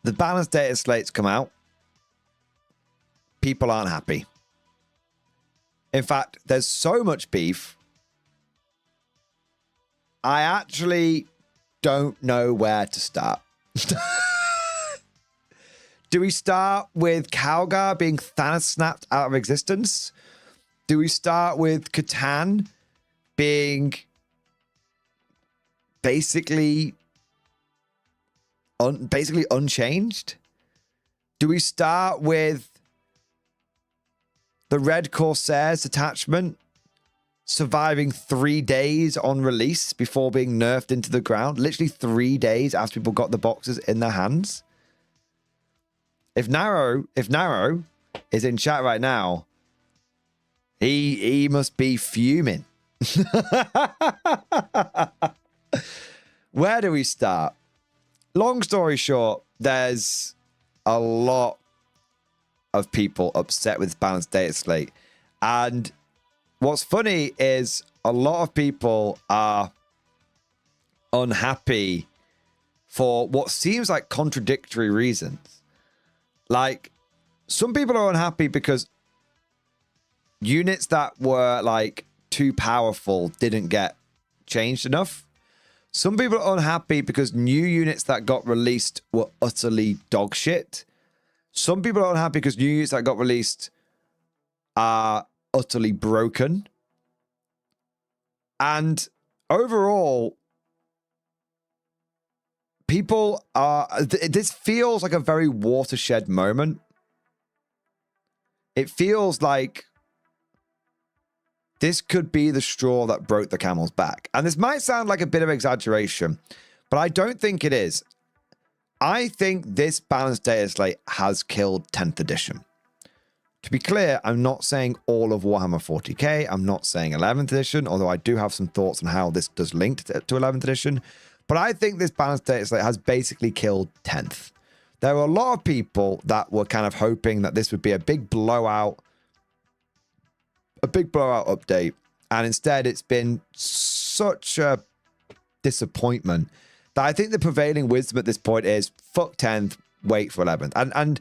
The balanced data slates come out. People aren't happy. In fact, there's so much beef, I actually don't know where to start. Do we start with Calgar being Thanos snapped out of existence? Do we start with Catan being basically unchanged? Do we start with the Red Corsairs detachment surviving 3 days on release before being nerfed into the ground? Literally 3 days after people got the boxes in their hands. If Narrow is in chat right now, he must be fuming. Where do we start? Long story short, there's a lot of people upset with balanced data slate. And what's funny is a lot of people are unhappy for what seems like contradictory reasons. Like, some people are unhappy because units that were like too powerful didn't get changed enough. Some people are unhappy because new units that got released were utterly dog shit. Some people are unhappy because new units that got released are utterly broken. And overall, people are... This feels like a very watershed moment. It feels like this could be the straw that broke the camel's back. And this might sound like a bit of exaggeration, but I don't think it is. I think this balanced data slate has killed 10th edition. To be clear, I'm not saying all of Warhammer 40k. I'm not saying 11th edition, although I do have some thoughts on how this does link to 11th edition. But I think this balanced data slate has basically killed 10th. There were a lot of people that were kind of hoping that this would be a big blowout update, and instead it's been such a disappointment that I think the prevailing wisdom at this point is fuck 10th, wait for 11th. And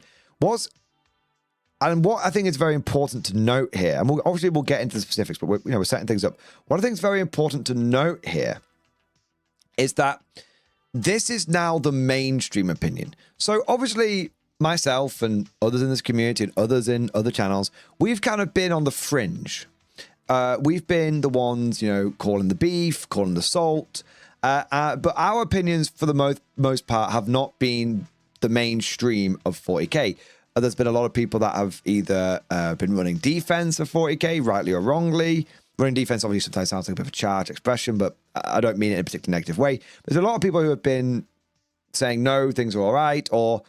what I think is very important to note here, and we'll get into the specifics, but we're setting things up. What I think is very important to note here is that this is now the mainstream opinion. So obviously myself and others in this community and others in other channels, we've kind of been on the fringe. We've been the ones, calling the beef, calling the salt. But our opinions, for the most part, have not been the mainstream of 40k. There's been a lot of people that have either been running defense of 40k, rightly or wrongly. Running defense obviously sometimes sounds like a bit of a charged expression, but I don't mean it in a particularly negative way. There's a lot of people who have been saying, no, things are all right, or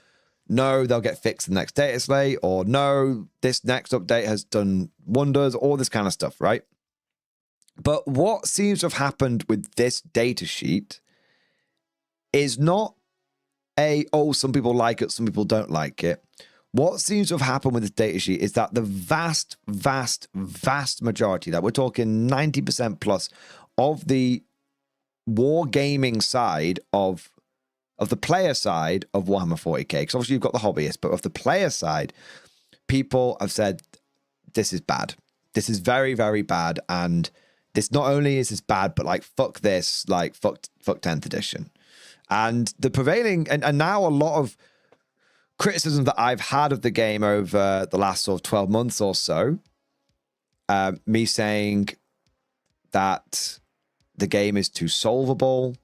no, they'll get fixed in the next data slate, or no, this next update has done wonders, all this kind of stuff, right? But what seems to have happened with this data sheet is not some people like it, some people don't like it. What seems to have happened with this data sheet is that the vast, vast, vast majority, that we're talking 90% plus of the wargaming side of the player side of Warhammer 40k, because obviously you've got the hobbyists, but of the player side, people have said, this is bad. This is very, very bad. And this not only is this bad, but like, fuck this, like, fuck 10th edition. And the prevailing, and now a lot of criticism that I've had of the game over the last sort of 12 months or so, me saying that the game is too solvable,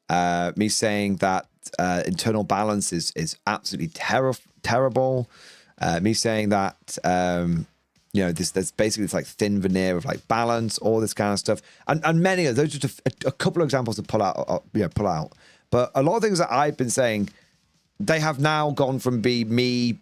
me saying that internal balance is absolutely terrible, me saying that there's basically this like thin veneer of like balance, all this kind of stuff, and many of those, just a couple of examples to pull out. But a lot of things that I've been saying, they have now gone from me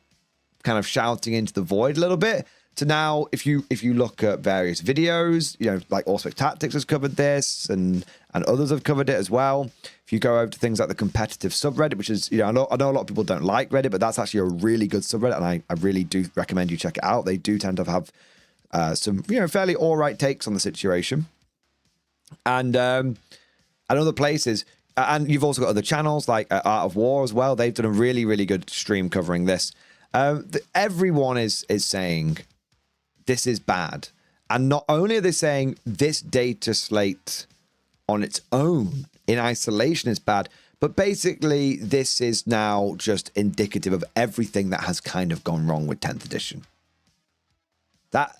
kind of shouting into the void a little bit to now, if you look at various videos, like Auspex Tactics has covered this, and others have covered it as well. If you go over to things like the competitive subreddit, which is, I know a lot of people don't like Reddit, but that's actually a really good subreddit, and I really do recommend you check it out. They do tend to have some, fairly all right takes on the situation. And other places, And you've also got other channels like Art of War as well. They've done a really, really good stream covering this. Everyone is saying this is bad. And not only are they saying this data slate on its own in isolation is bad, but basically this is now just indicative of everything that has kind of gone wrong with 10th edition. That's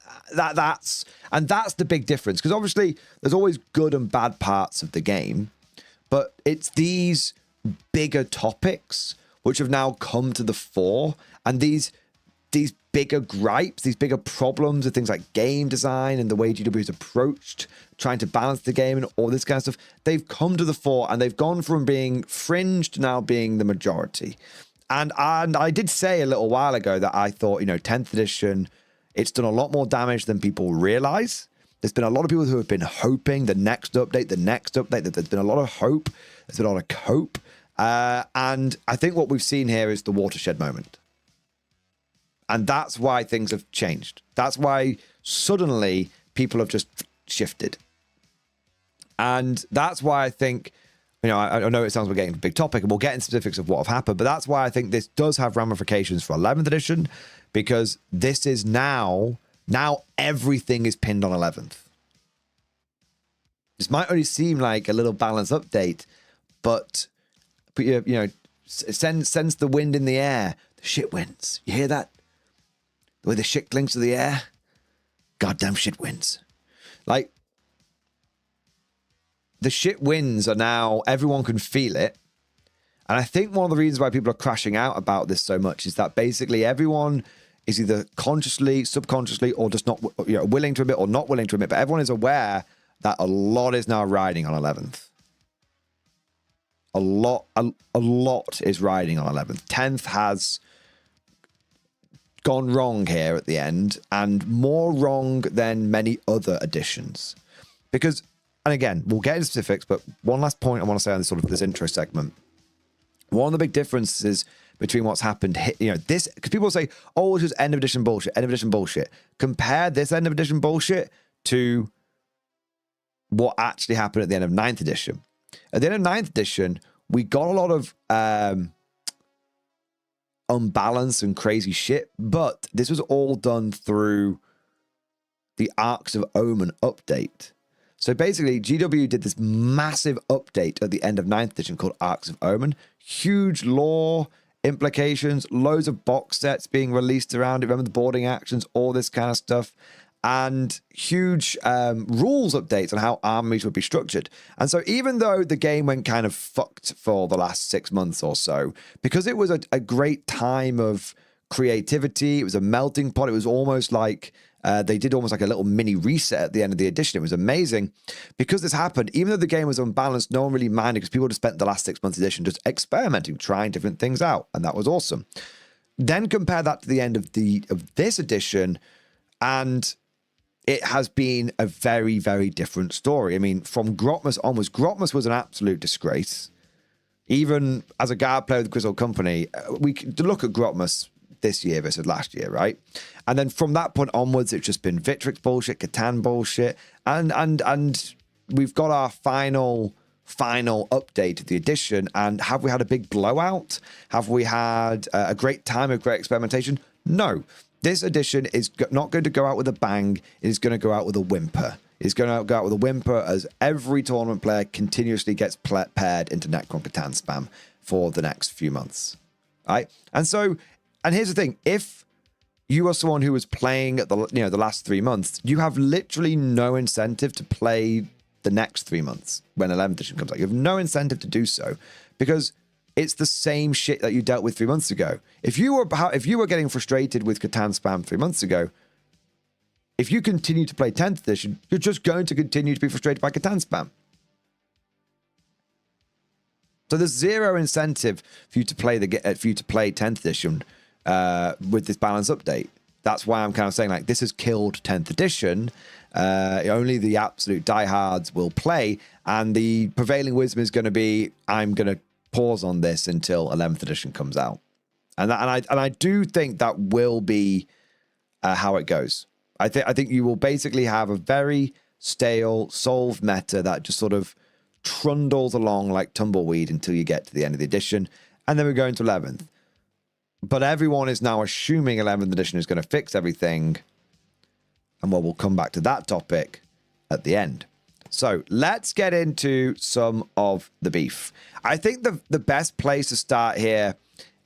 the big difference, because obviously there's always good and bad parts of the game, but it's these bigger topics which have now come to the fore, and these bigger gripes, these bigger problems with things like game design and the way GW has approached trying to balance the game and all this kind of stuff, they've come to the fore, and they've gone from being fringe to now being the majority. And I did say a little while ago that I thought, 10th edition, it's done a lot more damage than people realize. There's been a lot of people who have been hoping the next update, that there's been a lot of hope, there's been a lot of cope. And I think what we've seen here is the watershed moment. And that's why things have changed. That's why suddenly people have just shifted. And that's why I think, I know it sounds like we're getting a big topic and we'll get into specifics of what have happened, but that's why I think this does have ramifications for 11th edition, because this is now everything is pinned on 11th. This might only seem like a little balance update, but sense the wind in the air. The shit wins. You hear that? The way the shit clings to the air? Goddamn shit wins. Like, the shit wins are now, everyone can feel it. And I think one of the reasons why people are crashing out about this so much is that basically everyone is either consciously, subconsciously, or just not willing to admit or not willing to admit, but everyone is aware that a lot is now riding on 11th. A lot is riding on 11th. 10th has gone wrong here at the end, and more wrong than many other editions. Because, and again, we'll get into specifics, but one last point I want to say on this intro segment. One of the big differences between what's happened, this, because people say, oh, it's just end of edition bullshit. Compare this end of edition bullshit to what actually happened at the end of 9th edition. At the end of 9th edition, we got a lot of unbalanced and crazy shit, but this was all done through the Arcs of Omen update. So basically, GW did this massive update at the end of 9th edition called Arcs of Omen. Huge lore implications, loads of box sets being released around it. Remember the boarding actions, all this kind of stuff. And huge rules updates on how armies would be structured. And so even though the game went kind of fucked for the last 6 months or so, because it was a great time of creativity, it was a melting pot, it was almost like they did almost like a little mini reset at the end of the edition. It was amazing. Because this happened, even though the game was unbalanced, no one really minded, because people just spent the last 6 months edition just experimenting, trying different things out. And that was awesome. Then compare that to the end of this edition, and it has been a very, very different story. I mean, from Grotmas onwards, Grotmas was an absolute disgrace. Even as a guard player with the Crystal Company, we can look at Grotmas this year versus last year, right? And then from that point onwards, it's just been Victrix bullshit, Catan bullshit, and we've got our final update of the edition. And have we had a big blowout? Have we had a great time of great experimentation? No. This edition is not going to go out with a bang. It is going to go out with a whimper. It's going to go out with a whimper as every tournament player continuously gets paired into Necron Catan spam for the next few months, right? And here's the thing: if you are someone who was playing at the last 3 months, you have literally no incentive to play the next 3 months when 11th edition comes out. You have no incentive to do so, because it's the same shit that you dealt with 3 months ago. If you were getting frustrated with Catan spam 3 months ago, if you continue to play 10th edition, you're just going to continue to be frustrated by Catan spam. So there's zero incentive for you to play 10th edition with this balance update. That's why I'm kind of saying, like, this has killed 10th edition. Only the absolute diehards will play, and the prevailing wisdom is going to be, I'm going to pause on this until 11th edition comes out. And I do think that will be how it goes. I think you will basically have a very stale, solved meta that just sort of trundles along like tumbleweed until you get to the end of the edition, and then we go into 11th. But everyone is now assuming 11th edition is going to fix everything, and well, we'll come back to that topic at the end. So let's get into some of the beef. I think the best place to start here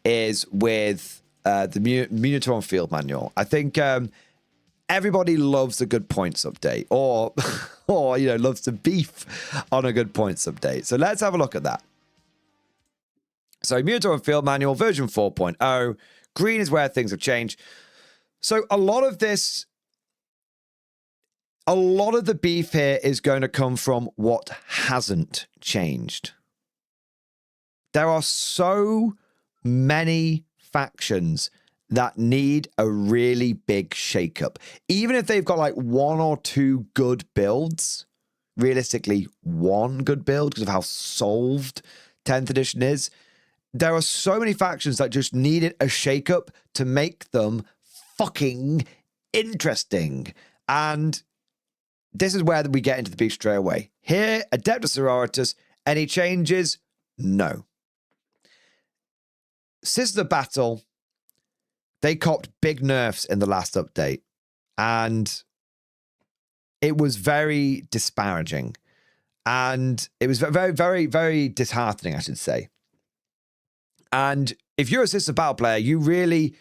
is with the Minotaur Field Manual. I think everybody loves a good points update, or loves to beef on a good points update. So let's have a look at that. So Minotaur Field Manual version 4.0. Green is where things have changed. So a lot of the beef here is going to come from what hasn't changed. There are so many factions that need a really big shakeup. Even if they've got like 1 or 2 good builds, realistically 1 good build because of how solved 10th edition is, there are so many factions that just needed a shakeup to make them fucking interesting. And this is where we get into the beef straight away. Here, Adeptus Sororitas, any changes? No. Sisters of Battle, they copped big nerfs in the last update. And it was very disparaging. And it was very, very, very disheartening, I should say. And if you're a Sisters of Battle player, you really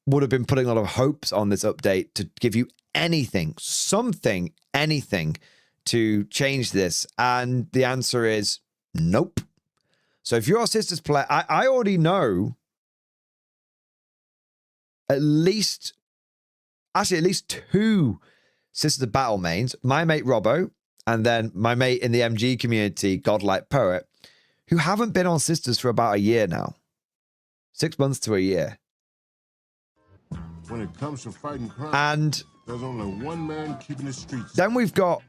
would have been putting a lot of hopes on this update to give you anything, something, anything to change this. And the answer is nope. So if you're a Sisters player, I already know at least 2 Sisters of Battle mains, my mate Robbo, and then my mate in the MG community, Godlike Poet, who haven't been on Sisters for about a year now. 6 months to a year. When it comes to fighting crime, and there's only one man keeping the streets. Then we've got,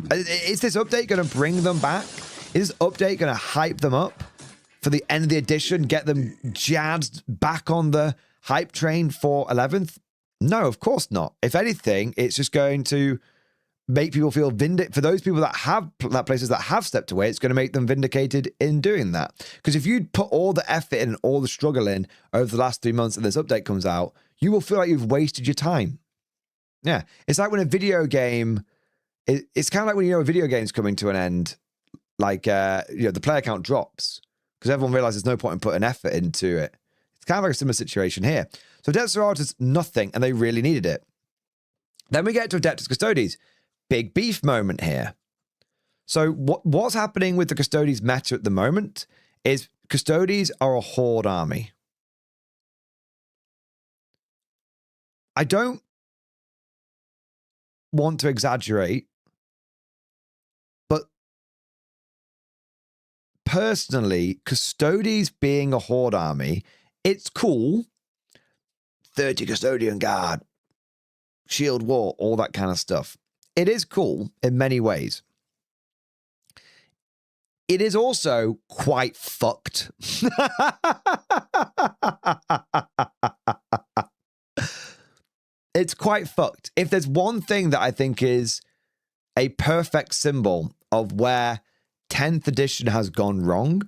is this update going to bring them back? Is this update going to hype them up for the end of the edition, get them jazzed back on the hype train for 11th? No, of course not. If anything, it's just going to make people feel vindicated. For those people that have places that have stepped away, it's going to make them vindicated in doing that. Because if you put all the effort in and all the struggle in over the last 3 months and this update comes out, you will feel like you've wasted your time. Yeah. It's like when a video game, it's kind of like when a video game's coming to an end, like, the player count drops because everyone realizes there's no point in putting effort into it. It's kind of like a similar situation here. So Adeptus Sororitas, nothing, and they really needed it. Then we get to Adeptus Custodes. Big beef moment here. So what's happening with the Custodes meta at the moment is Custodes are a horde army. I don't want to exaggerate, but personally, Custodes being a horde army, it's cool. 30 Custodian Guard, Shield Wall, all that kind of stuff. It is cool in many ways. It is also quite fucked. It's quite fucked. If there's one thing that I think is a perfect symbol of where 10th edition has gone wrong,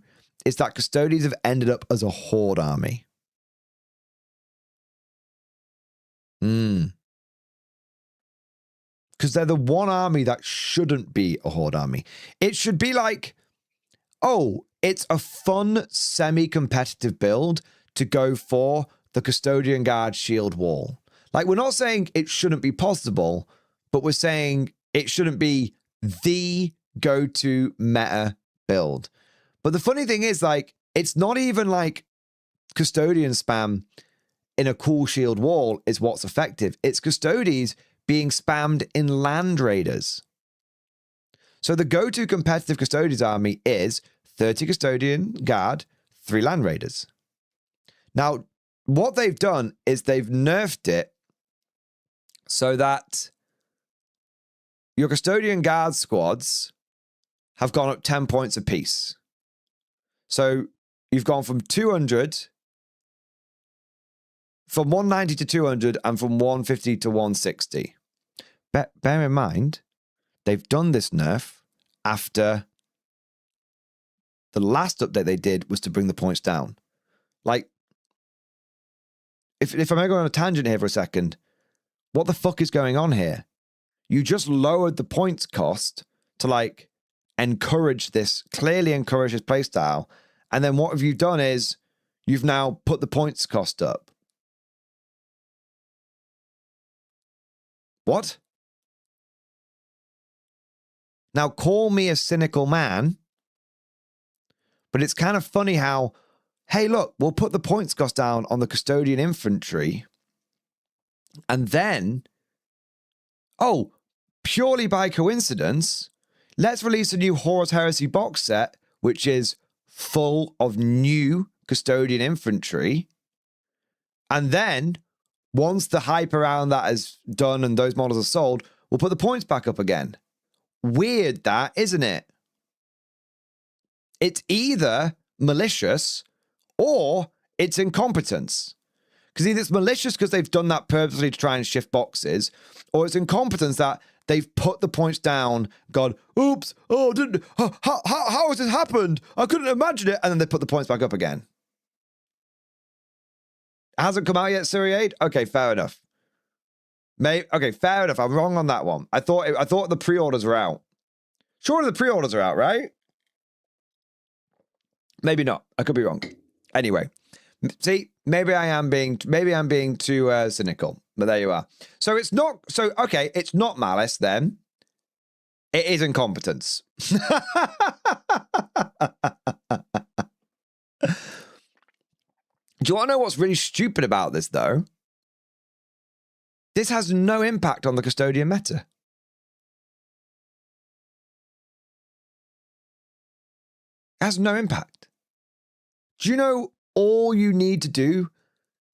it's that Custodes have ended up as a horde army. Because they're the one army that shouldn't be a horde army. It should be like, oh, it's a fun semi-competitive build to go for the Custodian Guard Shield Wall. Like, we're not saying it shouldn't be possible, but we're saying it shouldn't be the go-to meta build. But the funny thing is, like, it's not even like Custodian spam in a cool shield wall is what's effective. It's Custodes being spammed in Land Raiders. So the go-to competitive Custodes army is 30 Custodian Guard, 3 Land Raiders. Now, what they've done is they've nerfed it so that your Custodian Guard squads have gone up 10 points apiece. So you've gone from 200, from 190 to 200, and from 150 to 160. Bear in mind, they've done this nerf after the last update they did was to bring the points down. Like, if I'm going on a tangent here for a second, what the fuck is going on here? You just lowered the points cost to like clearly encourage this playstyle. And then what have you done is you've now put the points cost up. What? Now call me a cynical man, but it's kind of funny how, hey, look, we'll put the points cost down on the custodian infantry. And then, oh, purely by coincidence, let's release a new Horus Heresy box set, which is full of new custodian infantry. And then, once the hype around that is done and those models are sold, we'll put the points back up again. Weird that, isn't it? It's either malicious or it's incompetence. Because either it's malicious because they've done that purposely to try and shift boxes, or it's incompetence that they've put the points down, gone, oops, oh, how has this happened? I couldn't imagine it. And then they put the points back up again. Hasn't come out yet, Serie 8? Okay, fair enough. Okay, fair enough. I'm wrong on that one. I thought the pre-orders were out. Surely the pre-orders are out, right? Maybe not. I could be wrong. Anyway, see, maybe I'm being too cynical, but there you are. So it's not. So okay, it's not malice then. It is incompetence. Do you want to know what's really stupid about this though? This has no impact on the custodian meta. It has no impact. Do you know all you need to do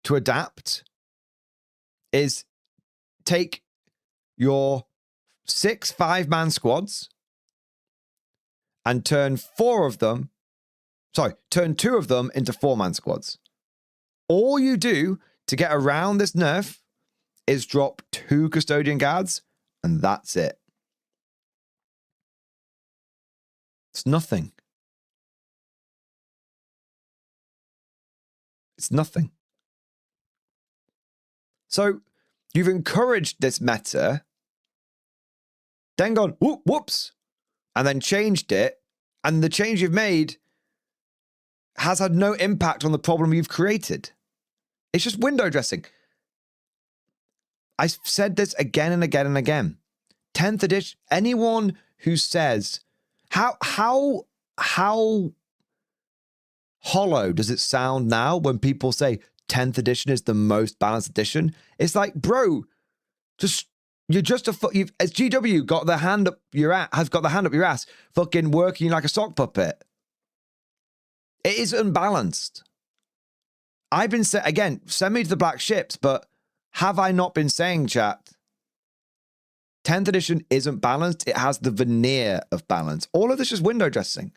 to adapt is take your 6 5-man squads and turn 2 of them into 4-man squads. All you do to get around this nerf is drop 2 custodian guards, and that's it. It's nothing. It's nothing. So you've encouraged this meta, then gone, whoops, and then changed it, and the change you've made has had no impact on the problem you've created. It's just window dressing. I've said this again and again and again. 10th edition, anyone who says, how hollow does it sound now when people say 10th edition is the most balanced edition? It's like, bro, as GW got the hand up your ass, has got the hand up your ass, fucking working like a sock puppet. It is unbalanced. I've been saying, again, send me to the black ships, but have I not been saying, chat? 10th edition isn't balanced. It has the veneer of balance. All of this is window dressing.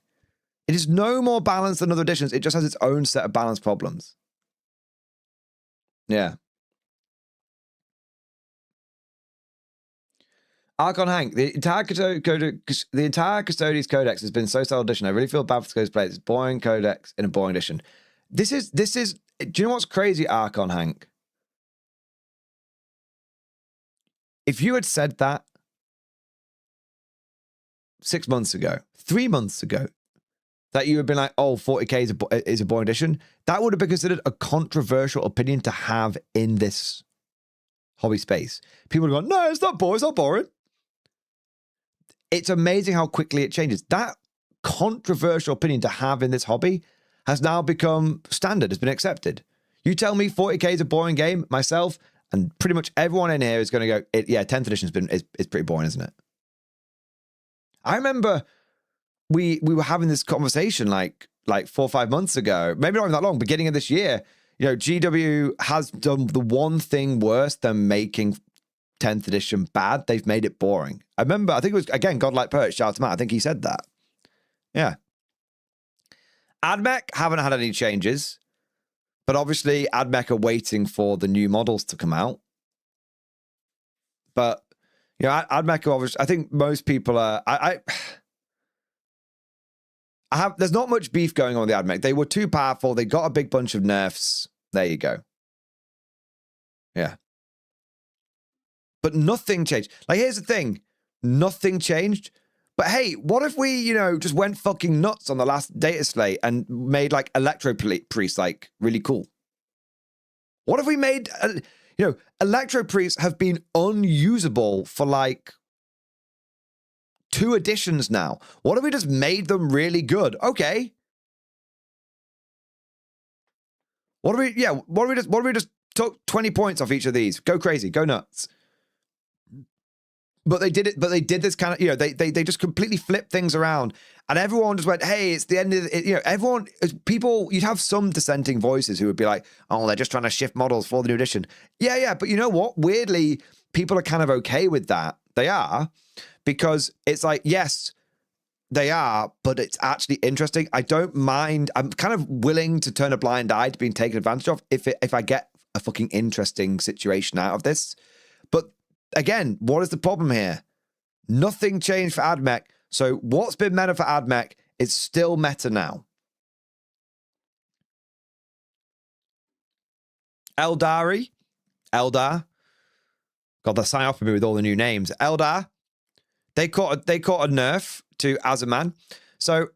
It is no more balanced than other editions. It just has its own set of balance problems. Yeah. Archon Hank, the entire Custodes Codex has been so style edition. I really feel bad for Custodes players. It's boring Codex in a boring edition. This is. Do you know what's crazy, Archon Hank? If you had said that 6 months ago, 3 months ago, that you had been like, oh, 40k is a boring edition, that would have been considered a controversial opinion to have in this hobby space. People would have gone, no, it's not boring. It's not boring. It's amazing how quickly it changes. That controversial opinion to have in this hobby has now become standard, has been accepted. You tell me 40k is a boring game, myself, and pretty much everyone in here is going to go, yeah, 10th edition is pretty boring, isn't it? I remember we were having this conversation like 4 or 5 months ago, maybe not even that long, beginning of this year. You know, GW has done the one thing worse than making 10th edition bad. They've made it boring. I remember, I think it was, again, Godlike Perch, shout out to Matt. I think he said that. Yeah. AdMech haven't had any changes, but obviously AdMech are waiting for the new models to come out. But, you know, AdMech obviously, I think most people are, There's not much beef going on with the AdMech. They were too powerful. They got a big bunch of nerfs. There you go. Yeah. But nothing changed. Like, here's the thing. Nothing changed. But hey, what if we, just went fucking nuts on the last Dataslate and made like Electro Priests like really cool? What if we made, Electro Priests have been unusable for like 2 editions now. What if we just made them really good? Okay. What if we just took 20 points off each of these? Go crazy, go nuts. But they did it. But they did this kind of, they just completely flipped things around, and everyone just went, "Hey, it's the end of it." People. You'd have some dissenting voices who would be like, "Oh, they're just trying to shift models for the new edition." Yeah. But you know what? Weirdly, people are kind of okay with that. They are, because it's like, yes, they are, but it's actually interesting. I don't mind. I'm kind of willing to turn a blind eye to being taken advantage of if I get a fucking interesting situation out of this. But again, what is the problem here? Nothing changed for AdMech. So what's been meta for AdMech is still meta now. Eldar. God, they're signing off for me with all the new names. Eldar. They caught a nerf to Azaman. So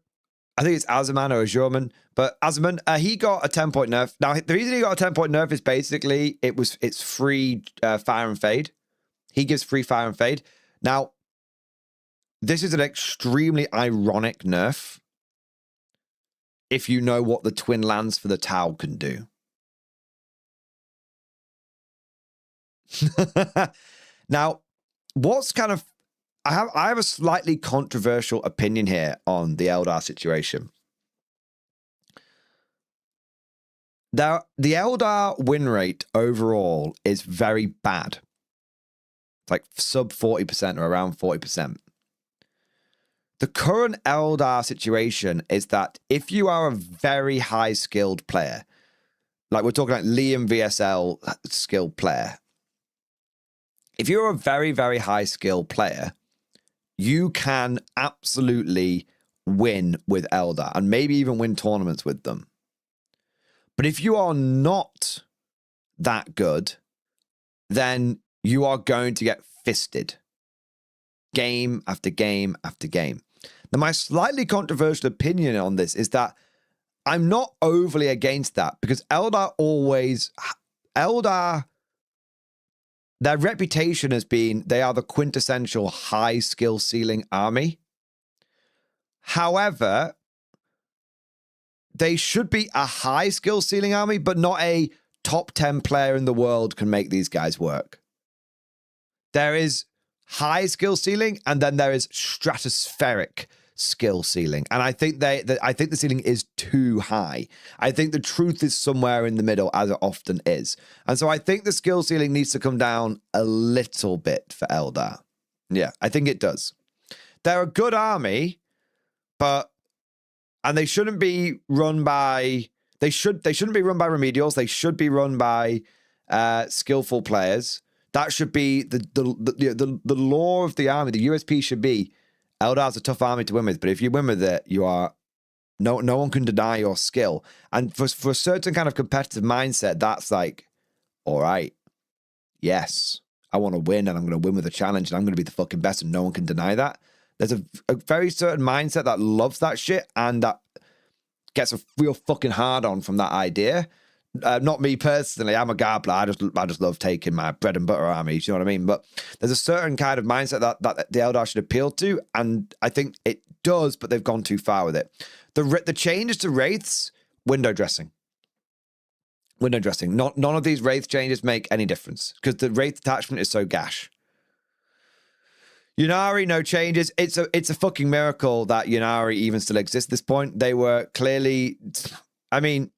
I think it's Azaman or Azurman, but Azaman, he got a 10-point nerf. Now, the reason he got a 10-point nerf is basically it's free fire and fade. He gives free fire and fade. Now, this is an extremely ironic nerf if you know what the twin lands for the Tau can do. Now, what's kind of... I have a slightly controversial opinion here on the Eldar situation. Now, the Eldar win rate overall is very bad. It's like sub 40% or around 40%. The current Eldar situation is that if you are a very high skilled player, like we're talking like Liam VSL skilled player, if you're a very, very high skilled player, you can absolutely win with Eldar and maybe even win tournaments with them. But if you are not that good, then you are going to get fisted game after game after game. Now, my slightly controversial opinion on this is that I'm not overly against that, because Eldar, their reputation has been they are the quintessential high skill ceiling army. However, they should be a high skill ceiling army, but not a top 10 player in the world can make these guys work. There is high skill ceiling, and then there is stratospheric skill ceiling. And I think I think the ceiling is too high. I think the truth is somewhere in the middle, as it often is. And so I think the skill ceiling needs to come down a little bit for Eldar. Yeah, I think it does. They're a good army, and they shouldn't be run by... They shouldn't be run by remedials. They should be run by skillful players. That should be the law of the army. The USP should be Eldar's a tough army to win with, but if you win with it, you are... No one can deny your skill. And for a certain kind of competitive mindset, that's like, all right, yes, I want to win, and I'm going to win with a challenge, and I'm going to be the fucking best, and no one can deny that. There's a very certain mindset that loves that shit, and that gets a real fucking hard on from that idea. Not me personally. I'm a gambler. I just love taking my bread and butter armies. You know what I mean? But there's a certain kind of mindset that the Eldar should appeal to, and I think it does. But they've gone too far with it. The changes to wraiths, window dressing. Window dressing. None of these wraith changes make any difference because the wraith attachment is so gash. Yunari, no changes. It's a fucking miracle that Yunari even still exists at this point. They were clearly... I mean...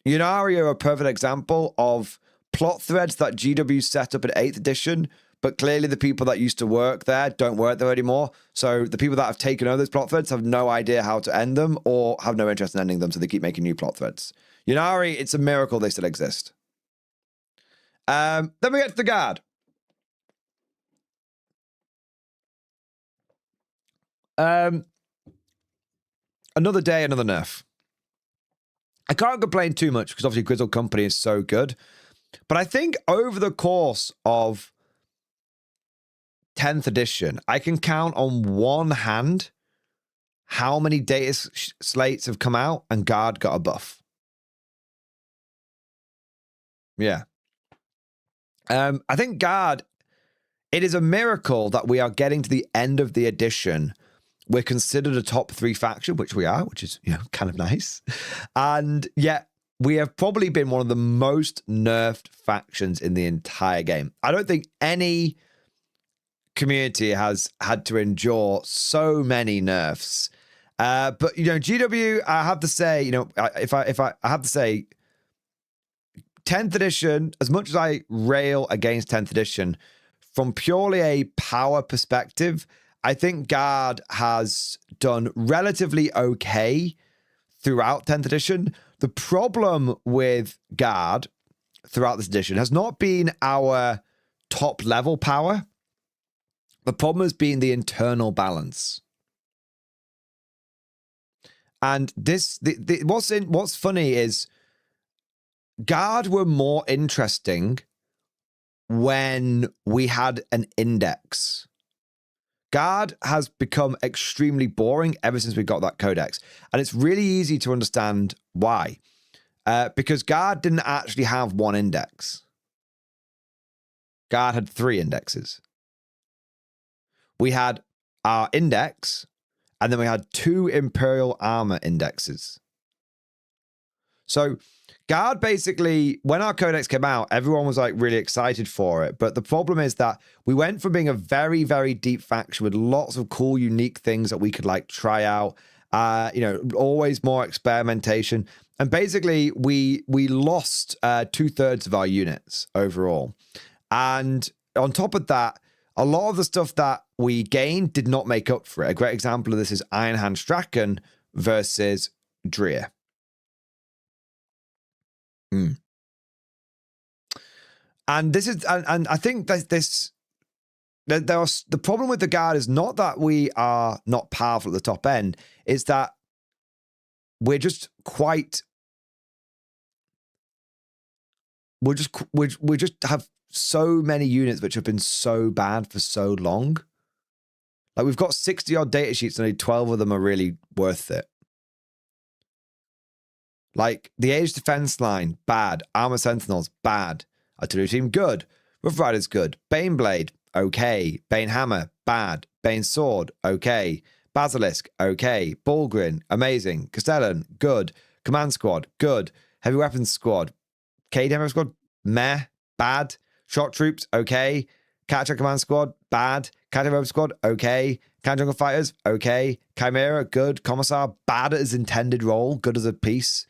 Yunari are a perfect example of plot threads that GW set up in 8th edition, but clearly the people that used to work there don't work there anymore. So the people that have taken over those plot threads have no idea how to end them or have no interest in ending them, so they keep making new plot threads. Yunari, it's a miracle they still exist. Then we get to the guard. another day, another nerf. I can't complain too much because obviously Grizzled Company is so good. But I think over the course of 10th edition, I can count on one hand how many data slates have come out and Guard got a buff. Yeah. I think Guard, it is a miracle that we are getting to the end of the edition. We're considered a top 3 faction, which we are, which is, kind of nice. And yet we have probably been one of the most nerfed factions in the entire game. I don't think any community has had to endure so many nerfs. But GW, I have to say, if I have to say, 10th edition, as much as I rail against 10th edition, from purely a power perspective, I think Guard has done relatively okay throughout 10th edition. The problem with Guard throughout this edition has not been our top level power. The problem has been the internal balance. And what's funny is Guard were more interesting when we had an index. Guard has become extremely boring ever since we got that codex. And it's really easy to understand why. Because Guard didn't actually have one index. Guard had 3 indexes. We had our index, and then we had 2 Imperial Armor indexes. So Guard basically, when our codex came out, everyone was like really excited for it. But the problem is that we went from being a very, very deep faction with lots of cool, unique things that we could like try out, always more experimentation. And basically we lost 2/3 of our units overall. And on top of that, a lot of the stuff that we gained did not make up for it. A great example of this is Ironhand Strachan versus Dreer. And this is, and I think that the problem with the Guard is not that we are not powerful at the top end, is that we're just we just have so many units which have been so bad for so long. Like we've got 60 odd data sheets and only 12 of them are really worth it. Like the Age Defense line, bad. Armor Sentinels, bad. Artillery Team, good. Rough Riders, good. Baneblade, okay. Bane Hammer, bad. Bane Sword, okay. Basilisk, okay. Bulgrin, amazing. Castellan, good. Command Squad, good. Heavy Weapons Squad, Cade Heavy Squad, meh, bad. Shock Troops, okay. Catcher Command Squad, bad. Catcher Weapons Squad, okay. Can Jungle Fighters, okay. Chimera, good. Commissar, bad at his intended role, good as a piece.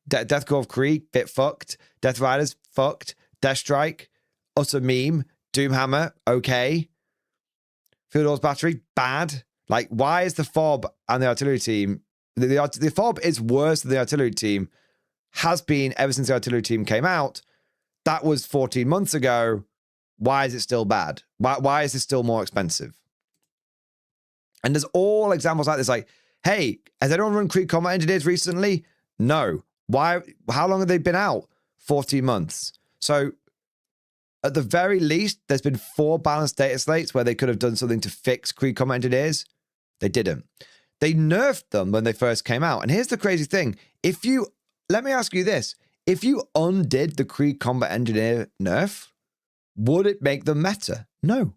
Death Corps of Krieg, bit fucked. Death Riders, fucked. Death Strike, utter meme. Doomhammer, okay. Field Horse Battery, bad. Like, why is the FOB and the artillery team... The FOB is worse than the artillery team. Has been ever since the artillery team came out. That was 14 months ago. Why is it still bad? Why is it still more expensive? And there's all examples like this. Like, hey, has anyone run Krieg Combat Engineers recently? No. Why? How long have they been out? 14 months. So at the very least, there's been 4 balanced data slates where they could have done something to fix Krieg Combat Engineers. They didn't. They nerfed them when they first came out. And here's the crazy thing. Let me ask you this. If you undid the Krieg Combat Engineer nerf, would it make them meta? No.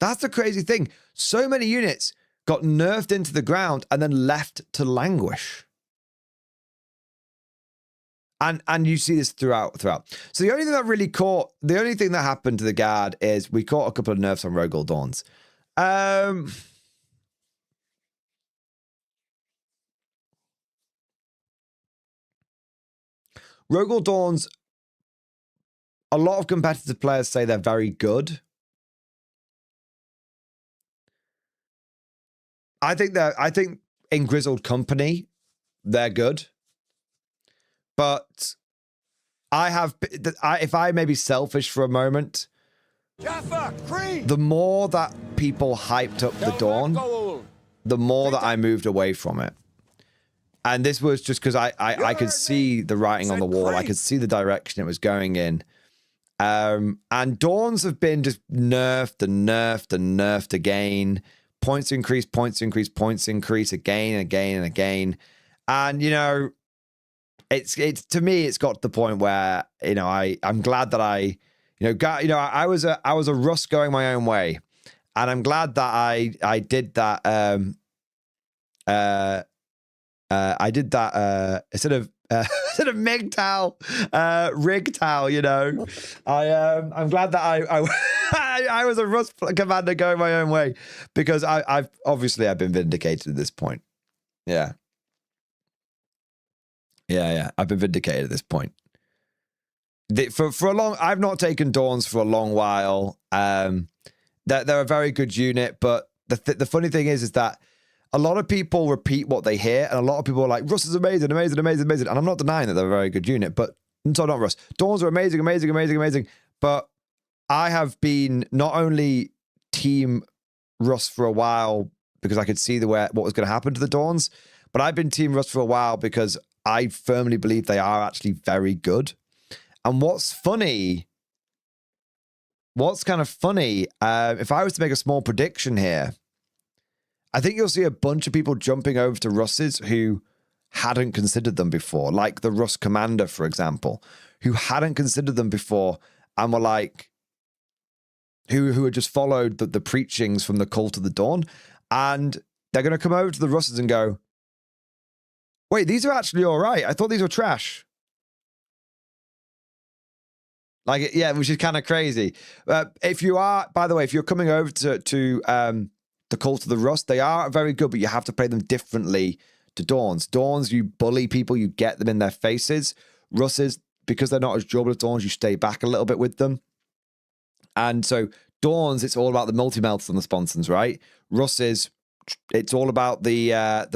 That's the crazy thing. So many units got nerfed into the ground and then left to languish. And you see this throughout. So the only thing that happened to the Guard is we caught a couple of nerfs on Rogel Dawns. Rogel Dawns, a lot of competitive players say they're very good. I think in Grizzled Company, they're good. But if I may be selfish for a moment, the more that people hyped up the Dawn, the more that I moved away from it. And this was just because I could see the writing on the wall. I could see the direction it was going in. And Dawns have been just nerfed and nerfed and nerfed again. Points increase, points increase, points increase again, again, and again. And, you know, it's to me, it's got to the point where, you know, I'm glad that I was a Russ going my own way. And I'm glad that I did that. I did that instead of MGTOW, RigTOW, you know. I'm glad that I was a Rust commander going my own way, because I've been vindicated at this point. Yeah. I've been vindicated at this point. For a long, I've not taken Dawns for a long while. They're a very good unit, but the funny thing is that a lot of people repeat what they hear, and a lot of people are like, Russ is amazing, amazing, amazing, amazing. And I'm not denying that they're a very good unit, but so not Russ. Dawns are amazing, amazing, amazing, amazing. But I have been not only team Russ for a while because I could see what was going to happen to the Dawns, but I've been team Russ for a while because I firmly believe they are actually very good. And what's kind of funny, if I was to make a small prediction here, I think you'll see a bunch of people jumping over to Russes who hadn't considered them before, like the Russ Commander, for example, who hadn't considered them before and were like, who had just followed the preachings from the Cult of the Dawn, and they're going to come over to the Russes and go, wait, these are actually all right. I thought these were trash. Like, yeah, which is kind of crazy. If you are, by the way, if you're coming over to the Cult of the Rust, they are very good, but you have to play them differently to Dawns. Dawns, you bully people, you get them in their faces. Russes, because they're not as durable as Dawns, you stay back a little bit with them. And so Dawns, it's all about the multi-melts and the sponsons, right? Russes, it's all about the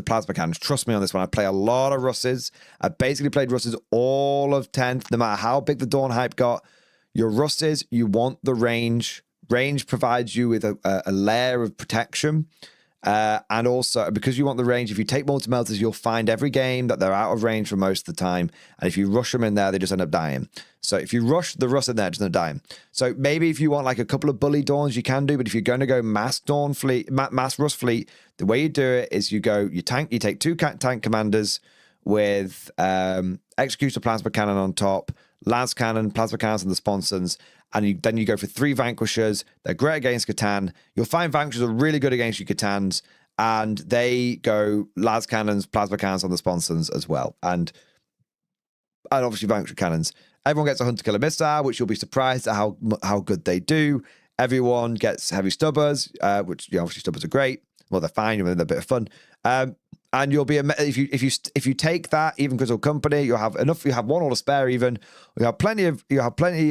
plasma cannons. Trust me on this one. I play a lot of Russes. I basically played Russes all of 10th, no matter how big the Dawn hype got. Your Russes, you want the range. Range provides you with a layer of protection. And also, because you want the range, if you take multi-melters, you'll find every game that they're out of range for most of the time. And if you rush them in there, they just end up dying. So if you rush the Russ in there, just end up dying. So maybe if you want like a couple of bully Dawns, you can do. But if you're going to go mass Dawn fleet, mass Russ fleet, the way you do it is you take two tank commanders with Executor Plasma Cannon on top, Lance Cannon, Plasma Cannons, and the sponsons. And then you go for 3 Vanquishers. They're great against Catan. You'll find Vanquishers are really good against your Catans. And they go Las Cannons, Plasma Cannons on the sponsons as well. And obviously Vanquisher Cannons. Everyone gets a Hunter Killer Missile, which you'll be surprised at how good they do. Everyone gets Heavy Stubbers, which obviously Stubbers are great. Well, they're fine. They're a bit of fun. And you'll be if you take that even Grizzled Company, you'll have enough. You have one or to spare even. You have plenty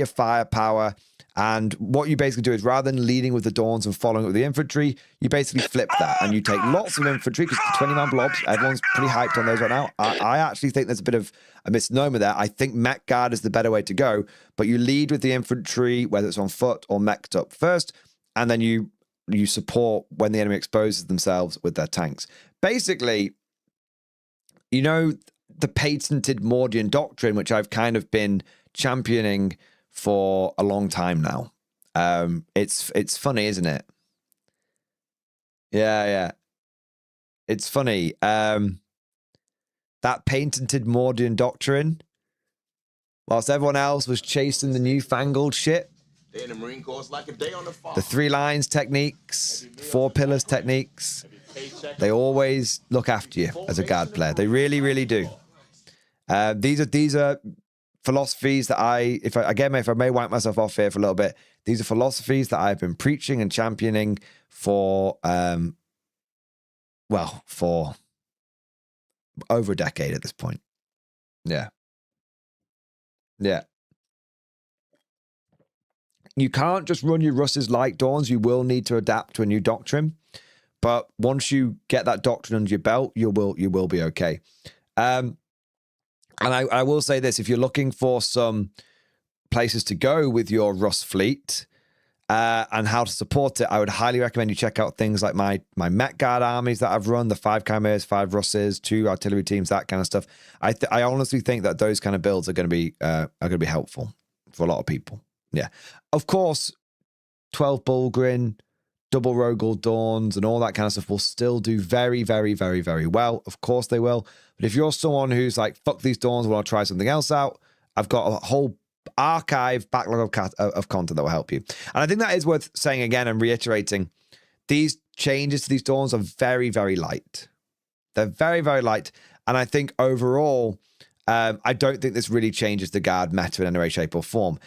of firepower. And what you basically do is, rather than leading with the Dawns and following it with the infantry, you basically flip that and you take lots of infantry, because the 20-man blobs, everyone's pretty hyped on those right now. I actually think there's a bit of a misnomer there. I think mech guard is the better way to go, but you lead with the infantry, whether it's on foot or meched up first, and then you support when the enemy exposes themselves with their tanks. Basically, you know, the patented Mordian doctrine, which I've kind of been championing for a long time now. It's funny, isn't it? Yeah. It's funny. That patented Mordian doctrine, whilst everyone else was chasing the newfangled shit, in the Marine Corps, it's like a day on the farm. the 3 lines techniques, 4 pillars techniques, they always look after you as a guard player. They really, really do. These are philosophies that if I may wipe myself off here for a little bit, these are philosophies that I've been preaching and championing for over a decade at this point. Yeah. You can't just run your Russes like Dawns. You will need to adapt to a new doctrine. But once you get that doctrine under your belt, you will be okay. And I will say this: if you're looking for some places to go with your Russ fleet, and how to support it, I would highly recommend you check out things like my Met Guard armies that I've run, the 5 Chimeras, 5 Russes, 2 artillery teams, that kind of stuff. I honestly think that those kind of builds are going to be helpful for a lot of people. Yeah. Of course, 12 Bulgrin, double Rogel Dawns, and all that kind of stuff will still do very, very, very, very well. Of course they will. But if you're someone who's like, fuck these Dawns, I want to try something else out, I've got a whole archive backlog of content that will help you. And I think that is worth saying again and reiterating. These changes to these Dawns are very, very light. They're very, very light. And I think overall, I don't think this really changes the Guard meta in any way, shape, or form.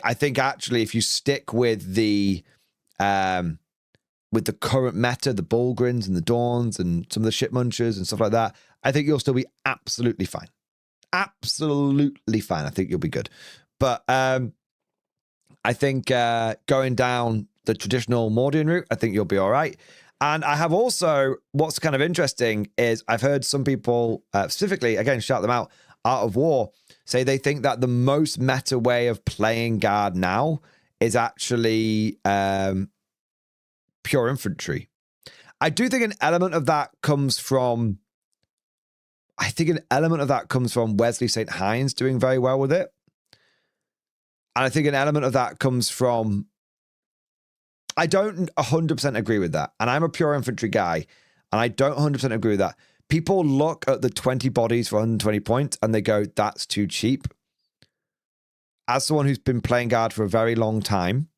I think actually, if you stick with the current meta, the Bulgrins and the Dawns and some of the Ship Munchers and stuff like that, I think you'll still be absolutely fine. Absolutely fine. I think you'll be good. But I think going down the traditional Mordian route, I think you'll be all right. And I have also, what's kind of interesting is I've heard some people, specifically, again, shout them out, Art of War, say they think that the most meta way of playing Guard now is actually pure infantry. I do think an element of that comes from, Wesley St. Hines doing very well with it. And I think an element of that comes from, I don't 100% agree with that. And I'm a pure infantry guy, and I don't 100% agree with that. People look at the 20 bodies for 120 points, and they go, that's too cheap. As someone who's been playing Guard for a very long time,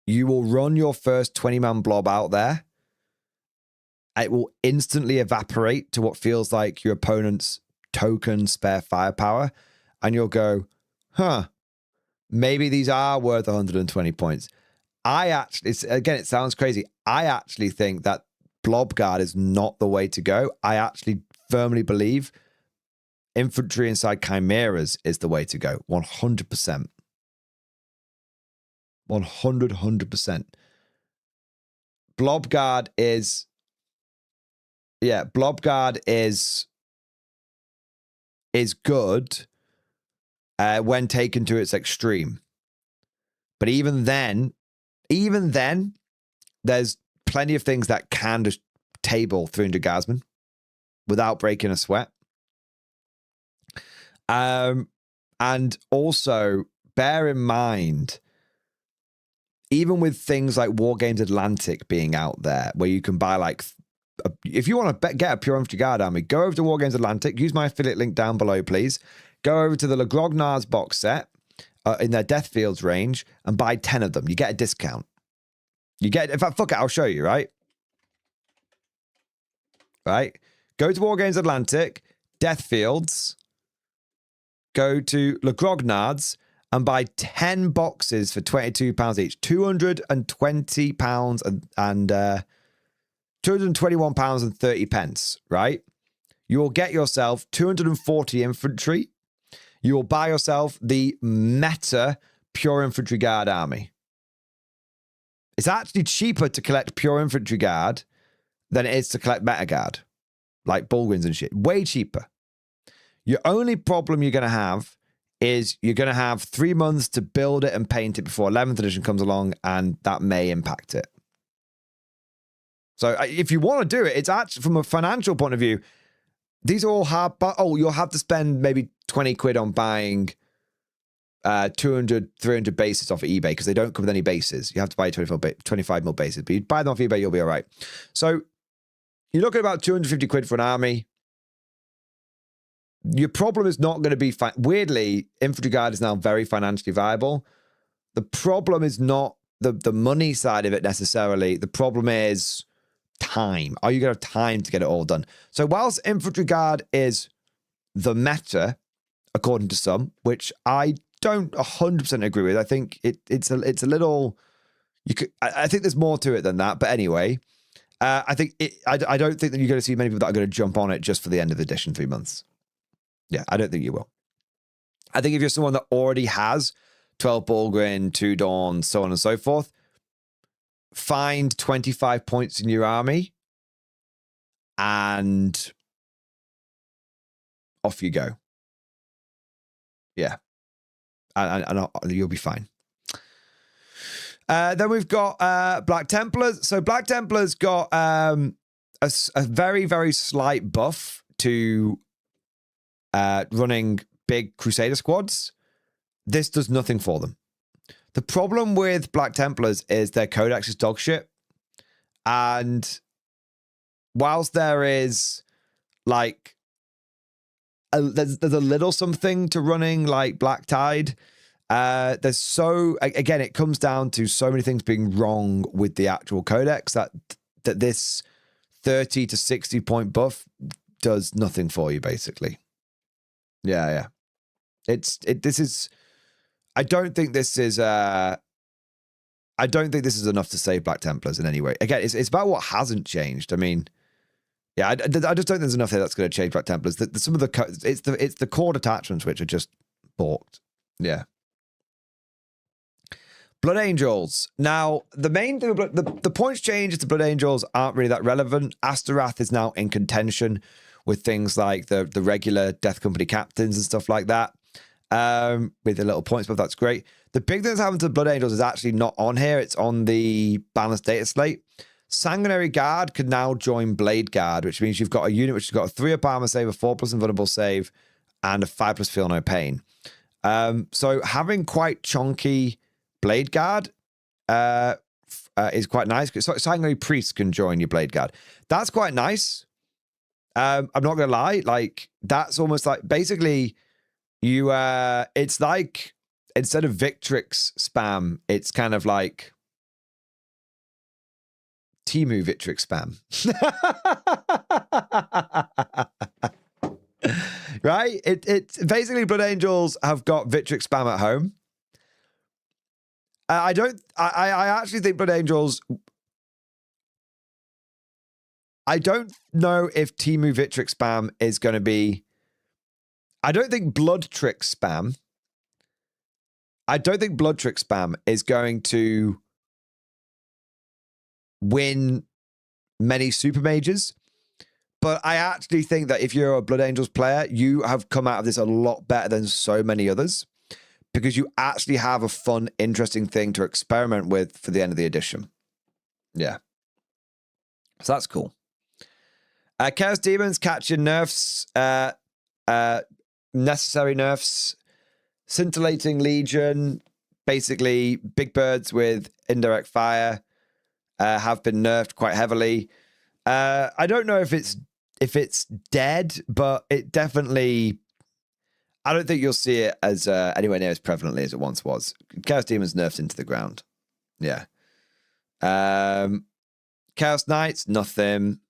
you will run your first 20-man blob out there. It will instantly evaporate to what feels like your opponent's token spare firepower. And you'll go, maybe these are worth 120 points. It sounds crazy. I actually think that Blob Guard is not the way to go. I actually firmly believe infantry inside Chimeras is the way to go. 100%. 100%. Blob Guard is good when taken to its extreme. But even then, there's plenty of things that can just table 300 Guardsmen without breaking a sweat. And also, bear in mind, even with things like War Games Atlantic being out there, where you can buy if you want to get a pure infantry Guard army, go over to War Games Atlantic, use my affiliate link down below, please. Go over to the Le Grognards box set in their Deathfields range and buy 10 of them. You get a discount. In fact, fuck it, I'll show you, right? Right? Go to War Games Atlantic, Deathfields, go to Le Grognards and buy 10 boxes for £22 each. £220 and £221 and 30 pence, right? You will get yourself 240 infantry. You will buy yourself the meta pure infantry Guard army. It's actually cheaper to collect pure infantry Guard than it is to collect meta Guard, like Bulgrins and shit. Way cheaper. Your only problem you're going to have is you're going to have 3 months to build it and paint it before 11th edition comes along, and that may impact it. So if you want to do it, it's actually, from a financial point of view, these are all hard, but you'll have to spend maybe 20 quid on buying 200, 300 bases off of eBay because they don't come with any bases. You have to buy 25 mil bases, but you buy them off eBay, you'll be all right. So you're looking at about 250 quid for an army. Your problem is not going to be, weirdly, Infantry Guard is now very financially viable. The problem is not the money side of it necessarily. The problem is time. Are you going to have time to get it all done? So whilst Infantry Guard is the meta, according to some, which I don't 100% agree with. I think it's a little, I think there's more to it than that. But anyway, I don't think that you're going to see many people that are going to jump on it just for the end of the edition 3 months. Yeah, I don't think you will. I think if you're someone that already has 12 Bulgrin, 2 Dawn, so on and so forth, find 25 points in your army and off you go. Yeah. And you'll be fine. Then we've got Black Templars. So Black Templars got a very, very slight buff to running big Crusader squads. This does nothing for them. The problem with Black Templars is their codex is dog shit. And whilst there is like there's a little something to running like Black Tide, there's so, again, it comes down to so many things being wrong with the actual codex that this 30 to 60 point buff does nothing for you, basically. Yeah. I don't think this is enough to save Black Templars in any way. Again, it's about what hasn't changed. I mean, yeah, I just don't think there's enough here that's going to change Black Templars. Some of it's the core detachments which are just balked. Yeah. Blood Angels. Now, the main thing, the points changes to Blood Angels aren't really that relevant. Astaroth is now in contention with things like the regular Death Company captains and stuff like that. With the little points, but that's great. The big thing that's happened to Blood Angels is actually not on here. It's on the balanced data slate. Sanguinary Guard can now join Blade Guard, which means you've got a unit which has got a 3-up armor save, a 4+ invulnerable save, and a 5+ feel no pain. So having quite chunky Blade Guard is quite nice. So Sanguinary Priest can join your Blade Guard. That's quite nice. I'm not gonna lie, like that's almost like basically you it's like instead of Victrix spam, it's kind of like Temu Victrix spam. Right? It's basically Blood Angels have got Victrix spam at home. I actually think Blood Angels, I don't know if Temu Victrix spam is going to be, I don't think Blood Trick spam is going to win many super mages, but I actually think that if you're a Blood Angels player, you have come out of this a lot better than so many others because you actually have a fun, interesting thing to experiment with for the end of the edition. Yeah. So that's cool. Chaos Demons catching nerfs, necessary nerfs. Scintillating Legion, basically big birds with indirect fire, have been nerfed quite heavily. I don't know if it's dead, but it definitely, I don't think you'll see it as anywhere near as prevalently as it once was. Chaos Demons nerfed into the ground. Yeah. Chaos Knights, nothing.